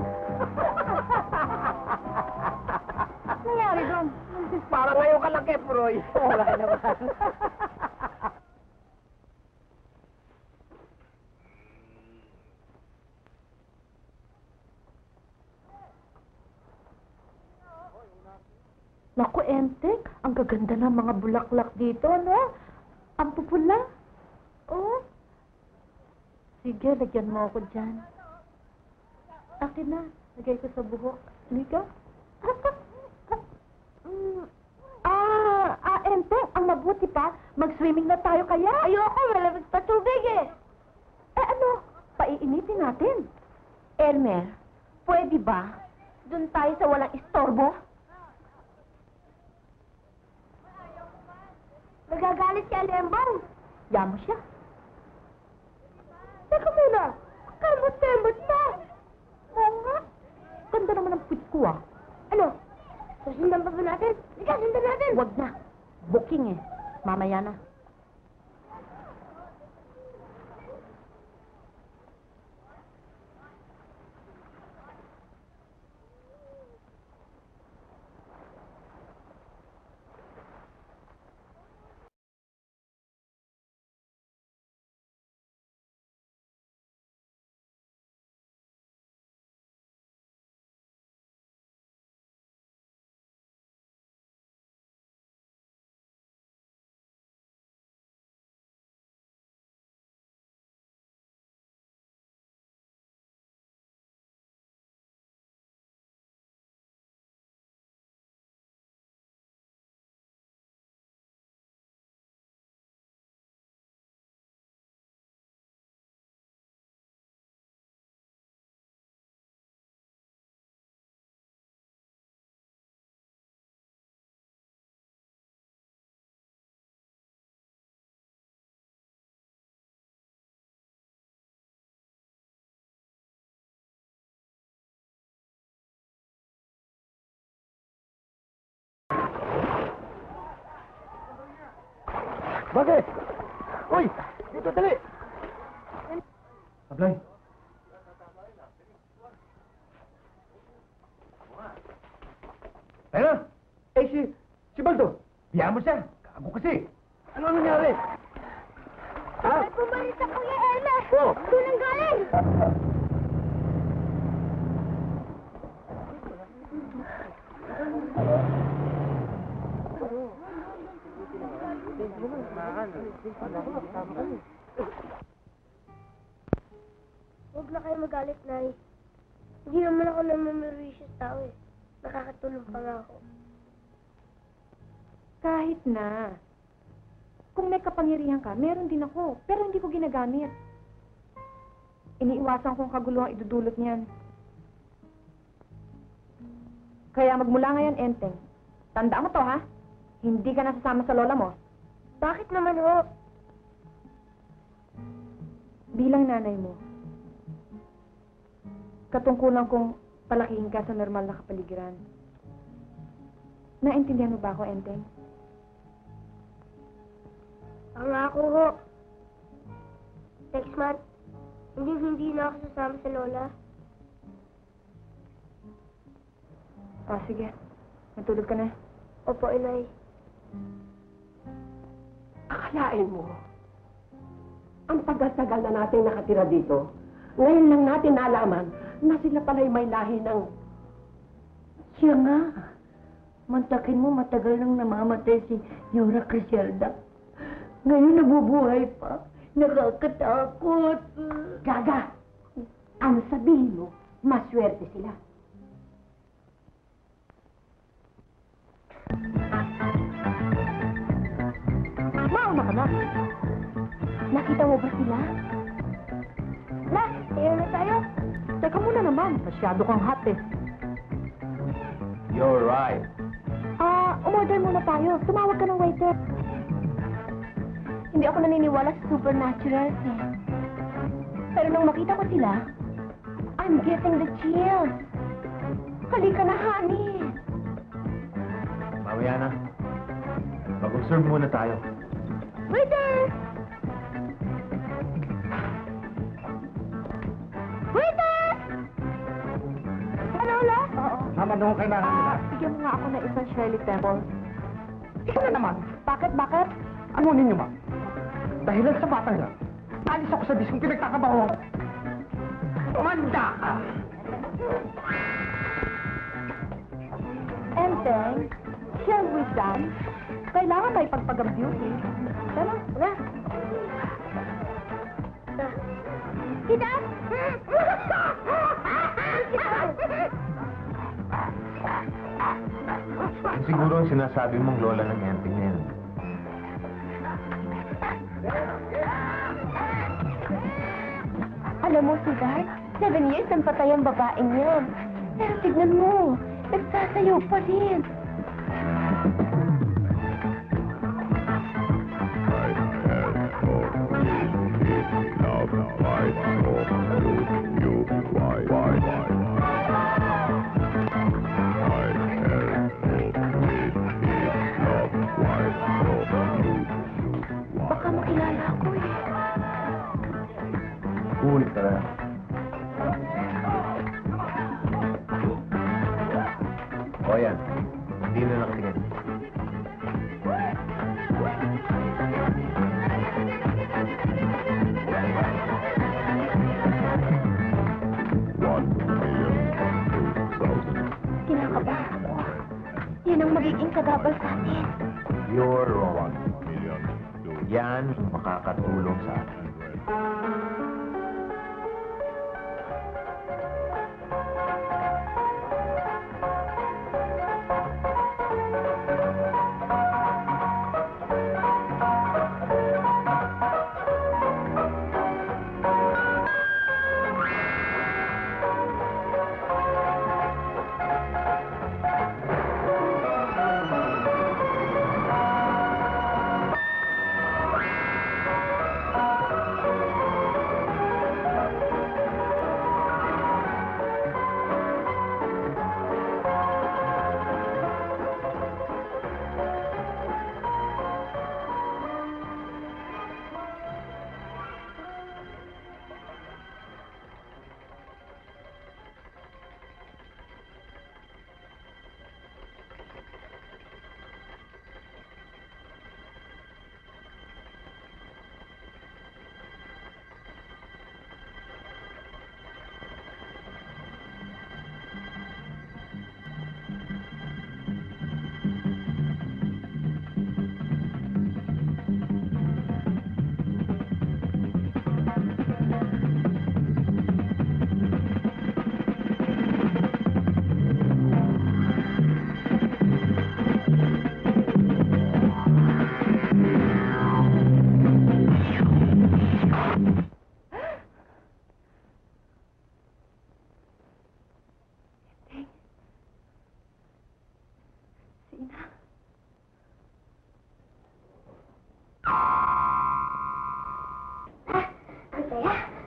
Nangyari doon? Parang ngayon ka lang, Kefroy. Wala naman. Naku, Enteng, ang gaganda ng mga bulaklak dito, no? Ang pupula. Oh. Sige, lagyan mo ako dyan. Akin na. Lagay ko sa buhok. Liga. Enteng, ang mabuti pa, mag-swimming na tayo kaya. Ayoko, malamig pa tubig eh. Ano? Paiinitin natin. Elmer, pwede ba? Doon tayo sa walang istorbo? Nagagalit si Alembang. Yan mo siya. Teka muna, kamot-temot pa. Oo nga. Ganda naman ang puwit ko, ah. Ano? Susundan pa ba natin? Ika, sundan natin. Wag na. Booking eh. Mamaya na. Bakit? Uy! Dito, dali! Ablay. Ayun na! Si Baldo! Biyahan mo siya! Gago kasi! Ano nangyari? Ha? Ay, bumalik sa Kuya Ernest! Oh! Doon ang galing! Huwag na kayo magalit, Nay. Hindi naman ako namamaricious tao eh. Nakakatulong pa nga ako. Kahit na. Kung may kapangyarihan ka, meron din ako. Pero hindi ko ginagamit. Iniiwasan kong kaguluhang idudulot niyan. Kaya magmula ngayon, Enteng, tandaan mo to, ha? Hindi ka nasasama sa lola mo. Bakit naman ho? Bilang nanay mo, katungkulan kong palakihin ka sa normal na kapaligiran. Naintindihan mo ba ako, Enteng? Pangako ho. Next month, hindi na ako sasama sa lola. Sige. Matulog ka na. Opo, Inay. Akalain mo, ang tagal-tagal na natin nakatira dito, ngayon lang natin nalaman na sila pala'y may lahi ng... Siya nga. Mantakin mo, matagal nang namamatay si Yura Criselda. Ngayon nabubuhay pa. Nakakatakot. Gaga! Ang sabihin mo, maswerte sila. Mauna ka na. Nakita mo ba sila? La, tayo na tayo. Teka muna naman. Masyado kang hot eh. You're right. Umorder muna tayo. Tumawag ka ng waiter. Hindi ako naniniwala sa supernaturals eh. Pero nung makita ko sila, I'm getting the chills. Halika na, honey. Mamaya na. Mag-observe muna tayo. Waiter! Waiter! Lola? Oo. Mama, doon kailangan nila. Bigyan mo nga ako ng isang Shirley Temple. Ikaw na naman. Bakit? Ano ninyo, ma? Dahilan sa batang yan, alis ako sa diskong pinagtakabaho. Manda ka! And then, shall we dance? Kailangan may pagpagam beauty. Tara, tara. Kita! Siguro ang sinasabi mong lola ng Enteng na yan. Alam mo, sweetheart, 7 years ang patay ang babaeng yan. Pero tignan mo, nagsasayaw pa rin. Baka makilala ako eh. Ulit ka na. O yan. Hindi na nakatingin. Kinakabahan ako. Yan ang magiging kagabal sa atin. You're wrong. Yan ang makakatulong sa atin.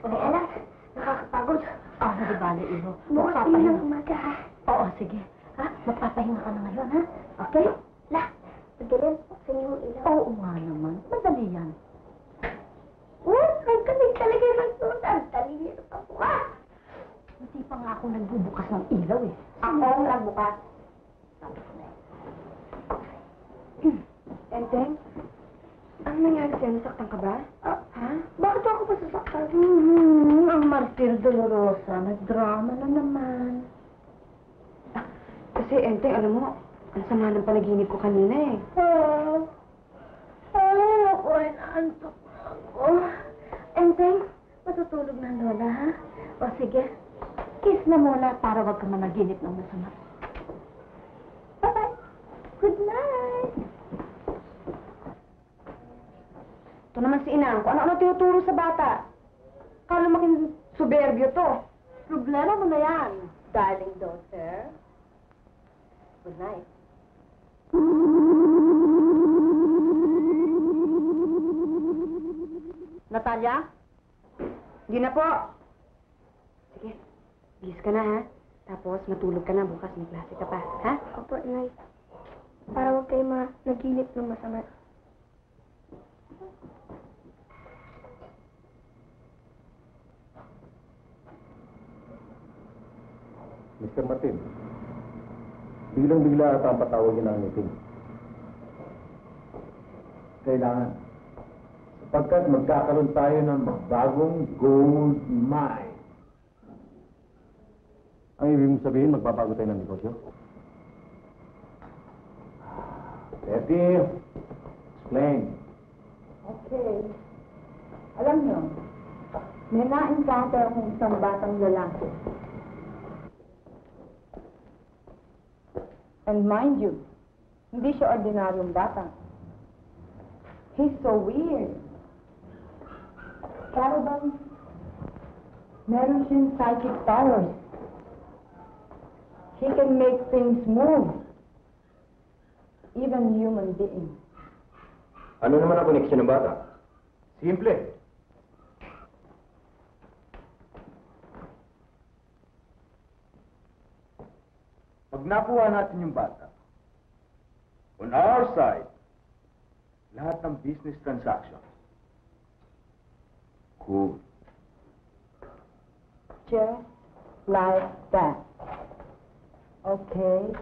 Ay, anak, nakakapagod. Ah, hindi bale, Iho. Bukas din Magpapahinga. ng umaga, ha? Oo, sige. Ha? Magpapahinga ka na ngayon, ha? Okay? La, pagdalim, buksan niyo ang ilaw. Oo nga naman. Madali yan. Ang galing talaga ng susan. Talihiro pa bukas. Hindi pa nga ako nagbubukas ng ilaw, eh. Ako ang nagbukas. Enteng, ang nangyari sa'yo, nasaktan ka ba? Ha? Bakit ako pa sasaktan? Ang Martir Dolorosa, nagdrama na naman. Kasi, Enteng, alam mo, ang sama ng panaginip ko kanina eh. Ako ay naantok ako. Enteng, matutulog na Lola, ha? O sige, kiss na muna para wag ka managinip ng masama. Bye-bye. Good night. Ito naman si Inang, kung ano-ano tinuturo sa bata. Kala making soberbio to. Problema mo na yan, darling daughter. Good night. Natalia? Hindi na po. Sige, bihis ka na ha. Tapos matulog ka na, bukas may klase ka pa, ha? Opo, Nay. Para huwag kayo naginip ng masama. Mr. Martin, biglang-bigla ata ang patawagin ng meeting. Kailangan. Sapagkat magkakaroon tayo ng bagong gold mine. Ang ibig mong sabihin, magbabago tayo ng negosyo? Betty, explain. Okay. Alam niyo, may na-encounter akong isang batang lalaki. And mind you, hindi siya ordinaryong bata. He's so weird. Para bang meron siyang psychic powers. He can make things move. Even human beings. Ano naman ang koneksyon ng bata? Simple. Pag nakuha natin yung bata, on our side, lahat ng business transactions, cool. Just like that. Okay.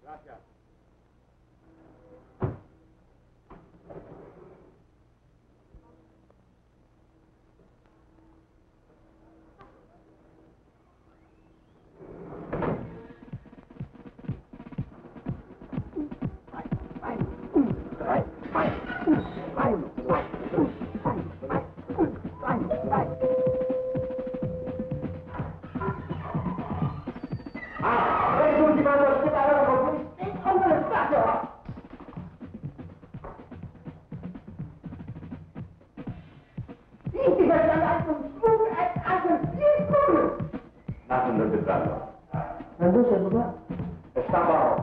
Gracias. Nasaan na detalyo? Nandun sa baba. Estaba ako.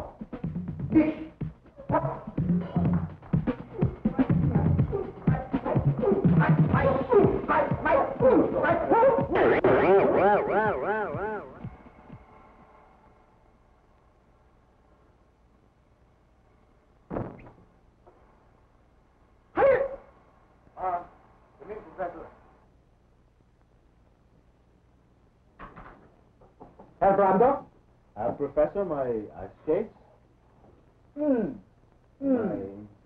Herr Brando? Professor, my skates? My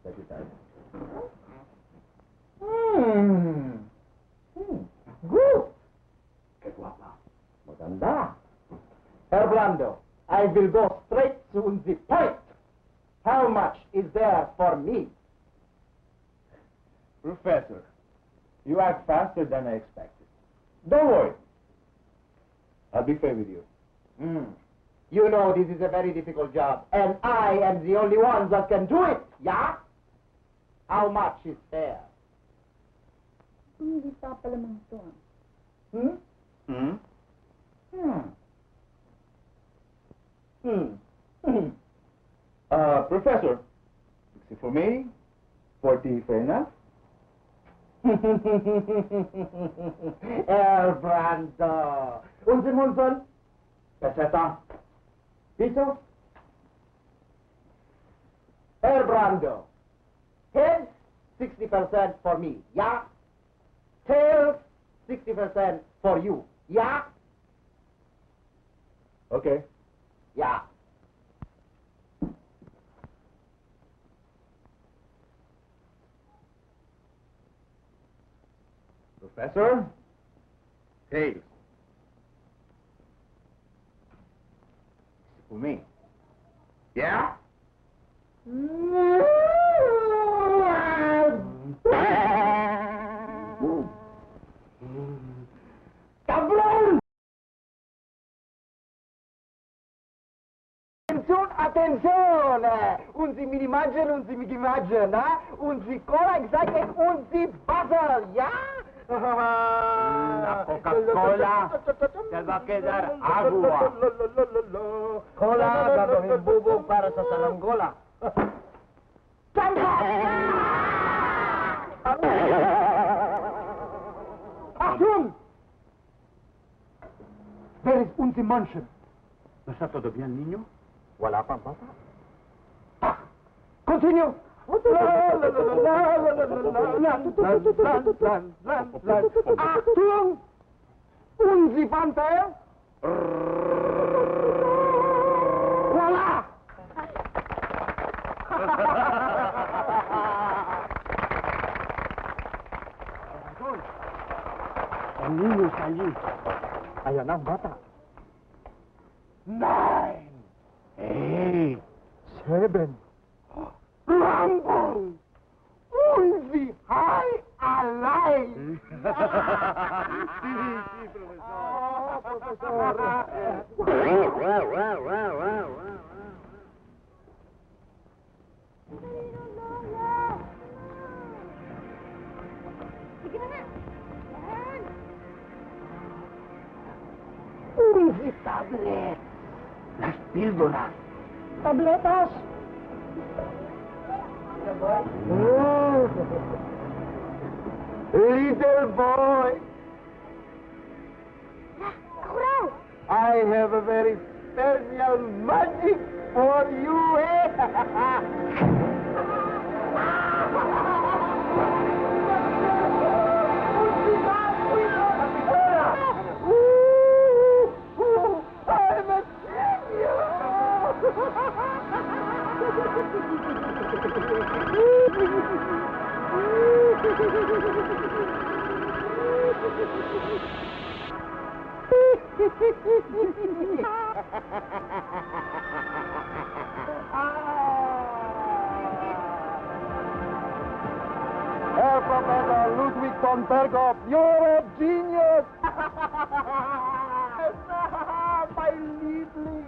secretary. Good! Kay guapa. Maganda. Herr Brando, I will go straight to the point. How much is there for me? Professor, you act faster than I expected. Don't worry. I'll be fair with you. You know this is a very difficult job, and I am the only one that can do it, yeah? How much is fair? Hindi pa pala man ito. Professor, 60 for me, 40 fair enough? Brando. Unsi Munson? Peseta. Piso? Brando. Head, 60% for me, yeah? Tails, 60% for you, yeah? Okay. Yeah. Professor? Tails. For me. Yeah? Cabrón! Attenzione! Unsi Minimagen, unsi Migimagen, unsi Cola Excited, unsi Buzzer, ¿ya? La Coca-Cola se va a quedar agua. Cola, gagawin bubog para sa salanggola. Achtung! There is unsi Mansion. ¿Nasa todavía el niño? Wala pang bata. Continue! Achtung! Unsi Panther! Wala! Ang niño está allí. Ayan ang bata. 9, 8, 7. Rumble! Unsi high alive! Sí, profesor. Sige na nga. Yan. Unsi tablet! Las píldoras! Tabletas. Little boy! Ako raw. I have a very special magic for you, eh? I'm a Herr Professor Ludwig von Berghoff, you're a genius! My Liebling!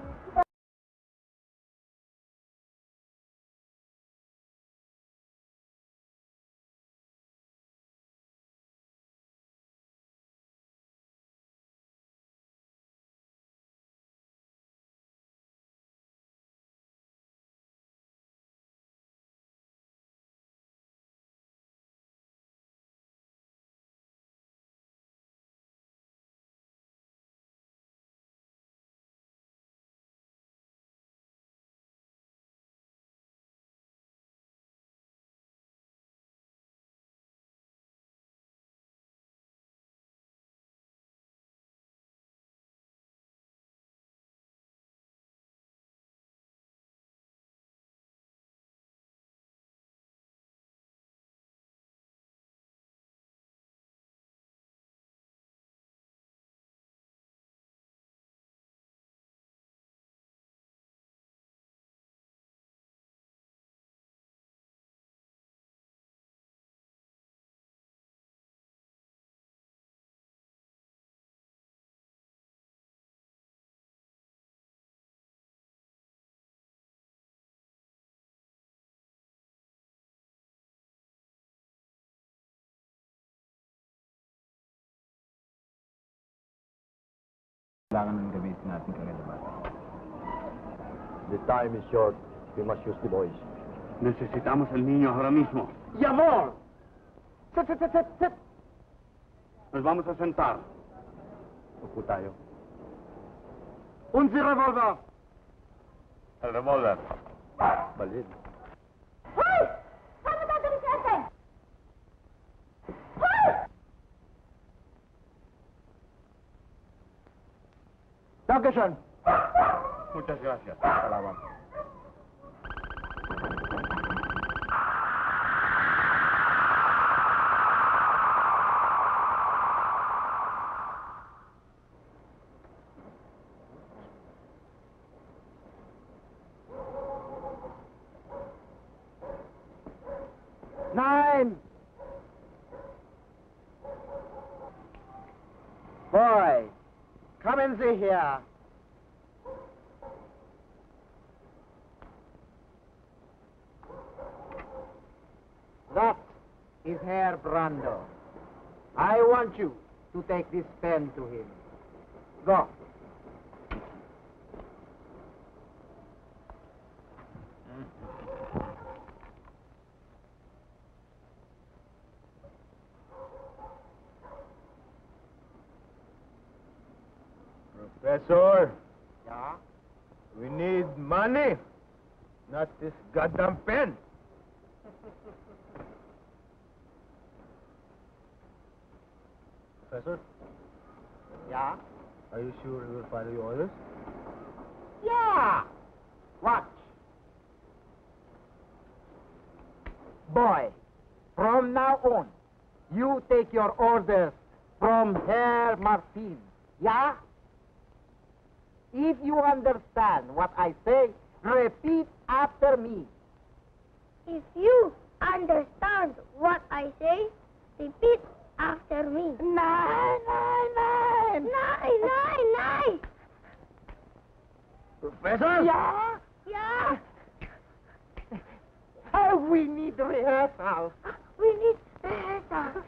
Kailangan ng gamitin natin kagad. The time is short. We must use the boys. Necesitamos el niño ahora mismo. ¡Y amor! ¡Sit, sit, sit, sit, sit! Nos vamos a sentar. Upo tayo. ¡Un revolver! El revólver. Balid. Hoy! Saan mo dadali si Ate? Hoy! Dankeschön! Muchas gracias. Salamat. Nein! Boy, kommen Sie her. That is Herr Brando. I want you to take this pen to him. Go. Professor, Yeah? we need money, not this goddamn pen. Professor, Yeah? are you sure you will follow your orders? Yeah! Watch. Boy, from now on, you take your orders from Herr Martin. Yeah? If you understand what I say, repeat after me. If you understand what I say, repeat after me. Nine, nine, nine! Nine, nine, nine! Professor? Yeah? Yeah! We need rehearsal. We need rehearsal.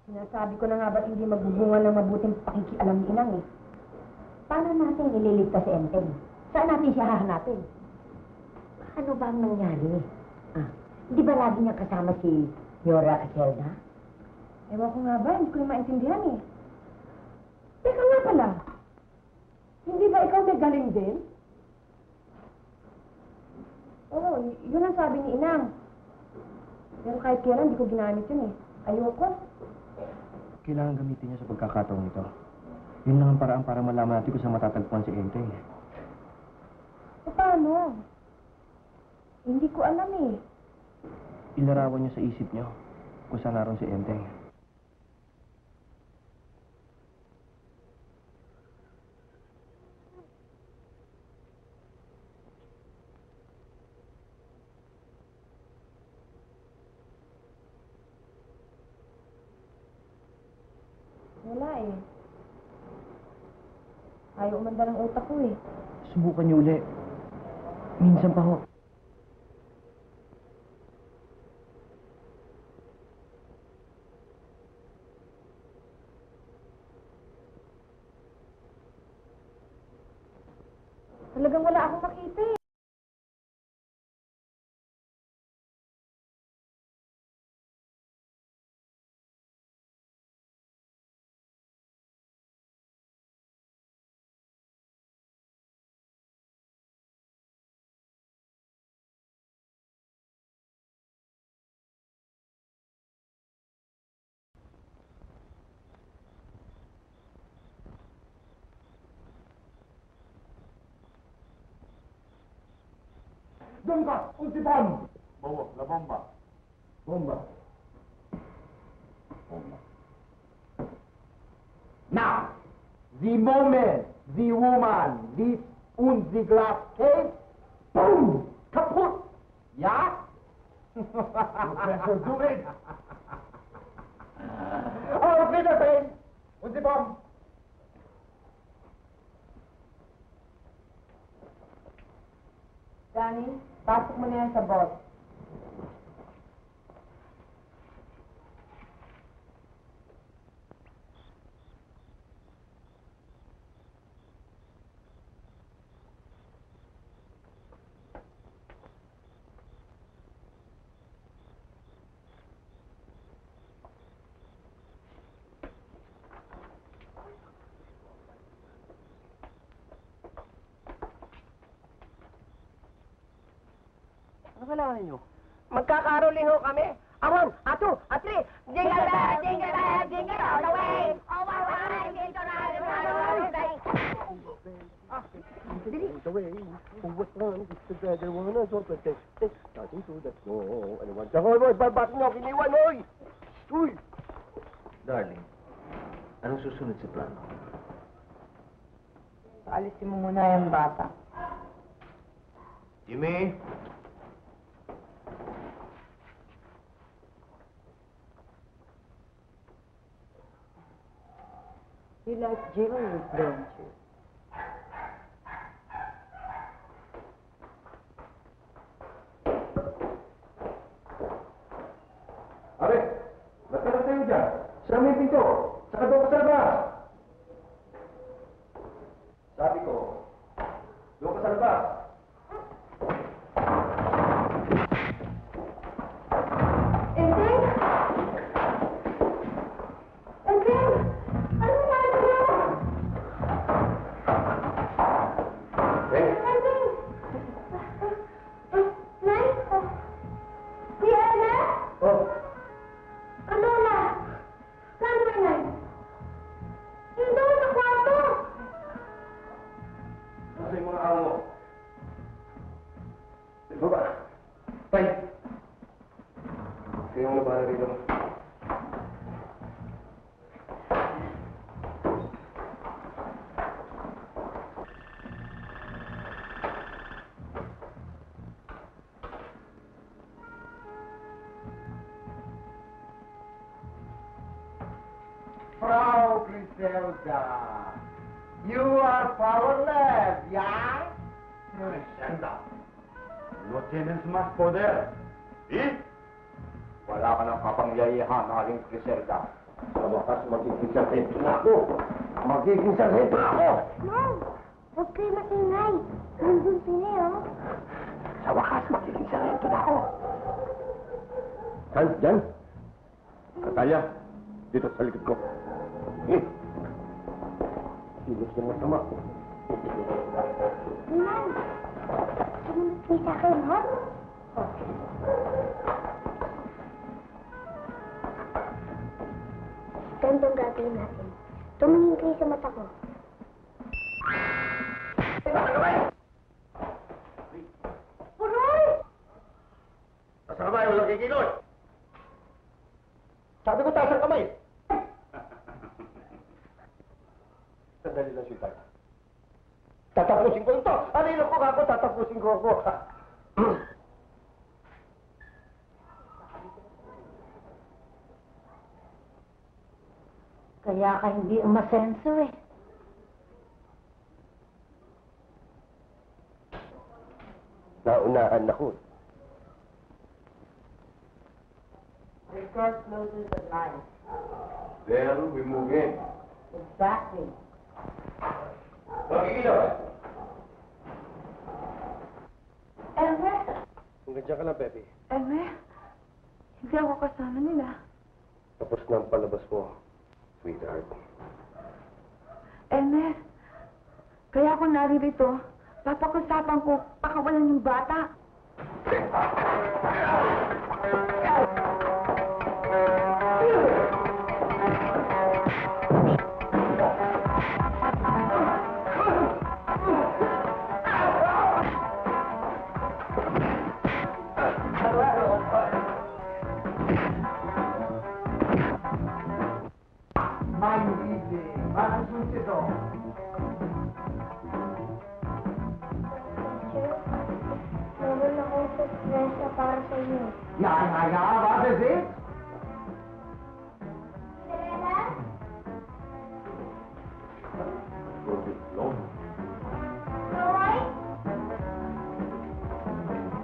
Sinasabi ko na nga ba't hindi magbubunga ng mabuting pakikialam ni Inang eh. Paano natin ililigtas si Enteng? Saan natin siya hahanapin? Ano ba ang nangyari? Di ba lagi niya kasama si Yora Caselda? Ewan ko nga ba, hindi ko na maintindihan eh. Teka nga pala, hindi ba ikaw may galing din? Oo, yun ang sabi ni Inang. Pero kahit kailan, hindi ko ginamit yun eh. Ayoko. Kailangan gamitin niya sa pagkakataong ito. Yun lang ang paraan para malaman natin kung saan matatagpuan si Enteng. Paano? Hindi ko alam eh. Ilarawan niyo sa isip niyo kung saan naroon si Enteng. Wala eh. Ayaw umanda ng utak ko eh. Subukan niyo uli. Minsan pa ho. Talagang wala akong makita eh. Doon ka! Untipon! Bobo, la bomba. Bomba. Now, the moment the woman leaves on the glass case, boom, kaput. Yeah? Professor, do it. Oh, Peter Pan, und die Bomben. Danny, pasok mo na yan sa boss. Ano kailangan ninyo? Magkakaroling ho kami. Amon, ato, atri, jingle bell, jingle all the way. Oh, wow, wow, dito na, The way, what one is together, one is all protect, starting to the snow, and one, hoy, bakit nyo kiniwan, hoy? Uy! Darling, anong susunod sa plano? Alisin mo muna yung bata. Jimmy? You like jewelry, don't you? Abe, ba't ka tayo dyan? Saan may pinto? Saka doon ka sa labas. Sabi ko, doon ka sa labas. Oh, nasa yung mga amo mo. Baba. Tay. Kayo ang nabala rito. Frau Griselda, you are powerless, yeah? Griselda, no tienes más poder. ¿Sí? Wala ka ng kapangyarihan, aling Griselda. Sa wakas, magiging sargento na ako. Magiging sargento na ako. Mom, huwag kayo maingay. Nandun sila, oh. Sa wakas, magiging sargento na ako. Saan? Diyan? Natalia, dito sa likod ko. Silos yung masama. Mom, sumunod kayo sa akin, ha? Ganito ang gagawin natin. Tumingin kayo sa mata ko. Nasa kamay, walang kikilos. Sabi ko, taas ang kamay. Sandali lang, sweetheart. Tatapusin ko ito. Alilo ko ako, tatapusin ko ako. Kaya ka hindi umasenso eh. Naunaan ako. The court closes at 9. Then we move in. Exactly. Magkikilos! Elmer? Hanggang dyan ka lang, Pepe. Elmer? Hindi ako kasama nila. Tapos na ang palabas mo, sweetheart. Elmer, kaya ako naririto, papakusapan ko, pakawalan yung bata. My evening. Meron akong surpresa para sa inyo. What is it? Roy?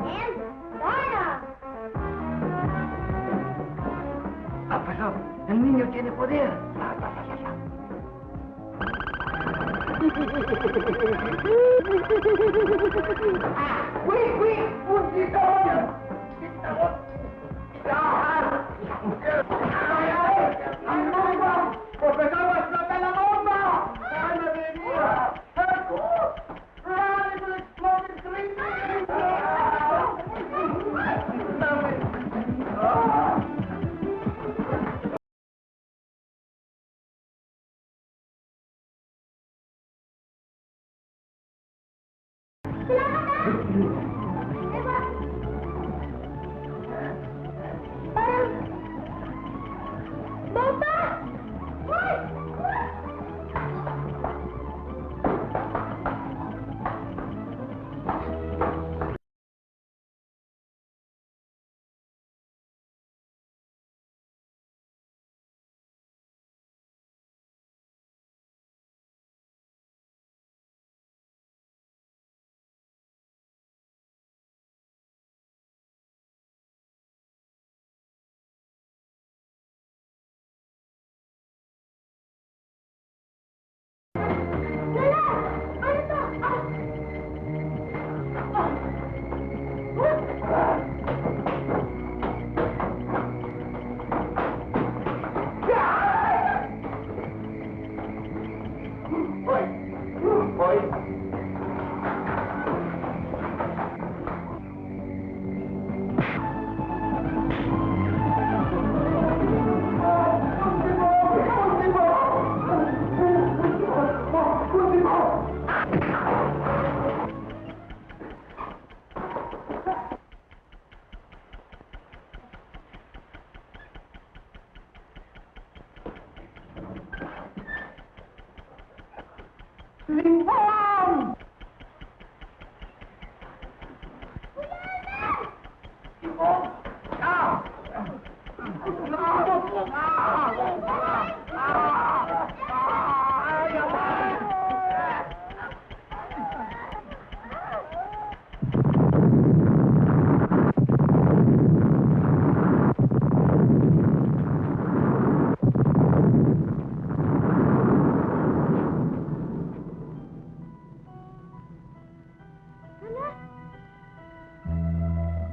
And Donna! Ah, pasok. El niño tiene poder. ¡Quick! ¡Un quitón!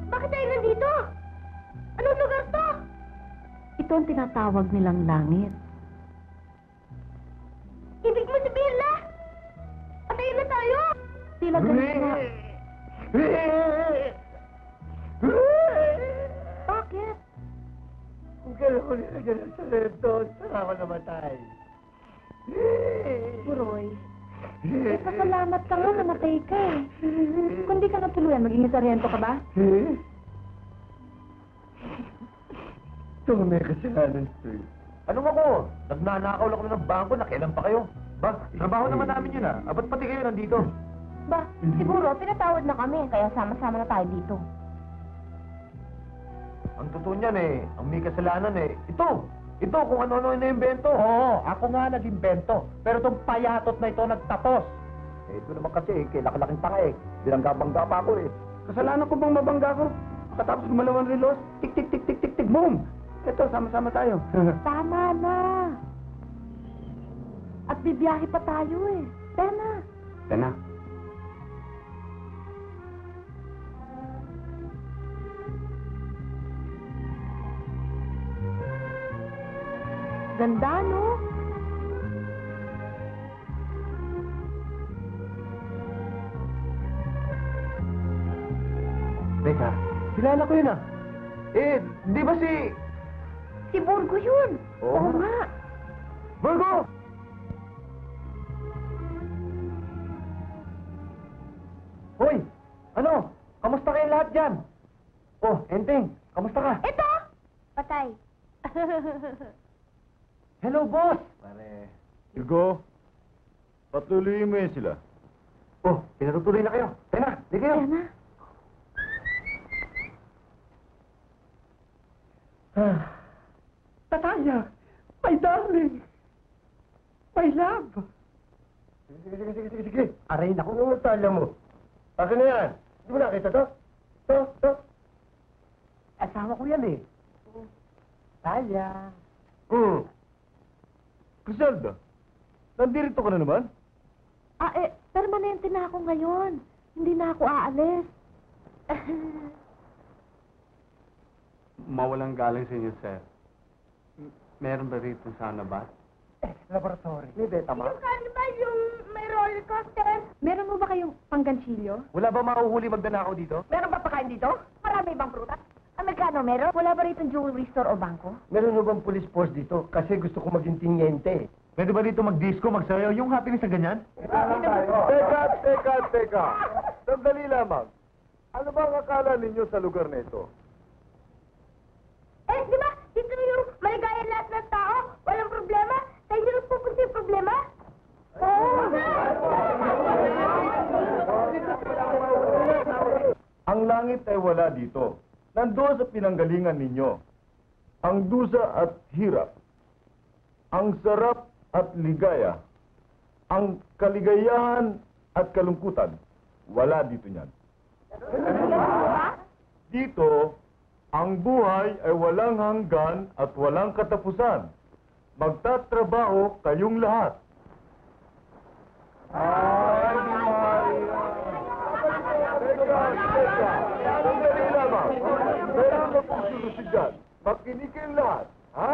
Bakit tayo nandito? Anong lugar to? Ito ang tinatawag nilang langit. Ibig mo sabihin, La? Patayin na tayo! Tila ganun na. Bakit? Kung kailan ko nilagyan ng salento, saka ako namatay. Puroy, pasalamat ka nga, namatay ka eh. Kung di ka natuluyan, maging sarhento ka ba? Ito may kasalanan, sir. Anong ako? Nagnanakaw lang kami ng bangko, nakailan pa kayo? Ba, trabaho naman namin yun ah. Ba't pati kayo nandito? Ba, siguro, pinatawad na kami, kaya sama-sama na tayo dito. Ang totoo niyan eh, ang may kasalanan eh. Ito kung ano-ano na-invento. Oo, ako nga nag-invento. Pero itong payatot na ito nagtapos. Eh, ito naman kasi, kailangan tanga eh. Bilangga-bangga pa ako eh. Kasalanan ko bang mabangga ko? Katapos gumalawang relos, tik-tik-tik-tik-tik-tik, boom! Ito, sama-sama tayo. Tama na. At bibiyahe pa tayo eh. Tena. Tena. Ganda, no? Teka, kilala ko yun ah. Eh, di ba si... Si Burgo yun. Oo nga. Virgo! Hoy! Ano? Kamusta kayong lahat dyan? Oh, Enteng, kamusta ka? Ito! Patay. Hello, boss! Pare, Igo, patuloyin mo yan sila. Oh, pinatutuloy na kayo. Tayo na, di kayo. Ayan na. Tataya, my darling, my love. Sige. Aray, naku, ano tala mo? Akin na yan. Hindi mo nakita to? To. Asawa ko yan eh. Taya. Griselda, nandito ka na naman? Permanente na ako ngayon. Hindi na ako aalis. Mawalang galing sa inyo, sir. Meron ba rito sana ba? Laboratory. May beta ma? Ano ba yung may roller coaster? Meron mo ba kayong panggansilyo? Wala ba mahuhuli magdanakaw dito? Meron ba pakain dito? Marami bang prutas? Amerikano meron? Wala ba rito jewelry store o bangko? Meron na bang police force dito? Kasi gusto ko maging tinyente. Pwede ba dito mag-disco, magsayaw? Yung happiness na ganyan? Teka. Sandali lamang. Ano ba ang akala ninyo sa lugar na ito? Eh, di ba? Dito yung maligaya lahat ng tao. Walang problema. Sa inyo lang pupunta yung problema. Ang langit ay wala dito. Nandoon sa pinanggalingan ninyo. Ang dusa at hirap. Ang sarap at ligaya. Ang kaligayahan at kalungkutan. Wala dito niyan. Dito, ang buhay ay walang hanggan at walang katapusan. Magtatrabaho kayong lahat. Ay, Maria. Teka. Sandali lamang. Meron na pong sulusidyan. Makinig kayong lahat. Ha?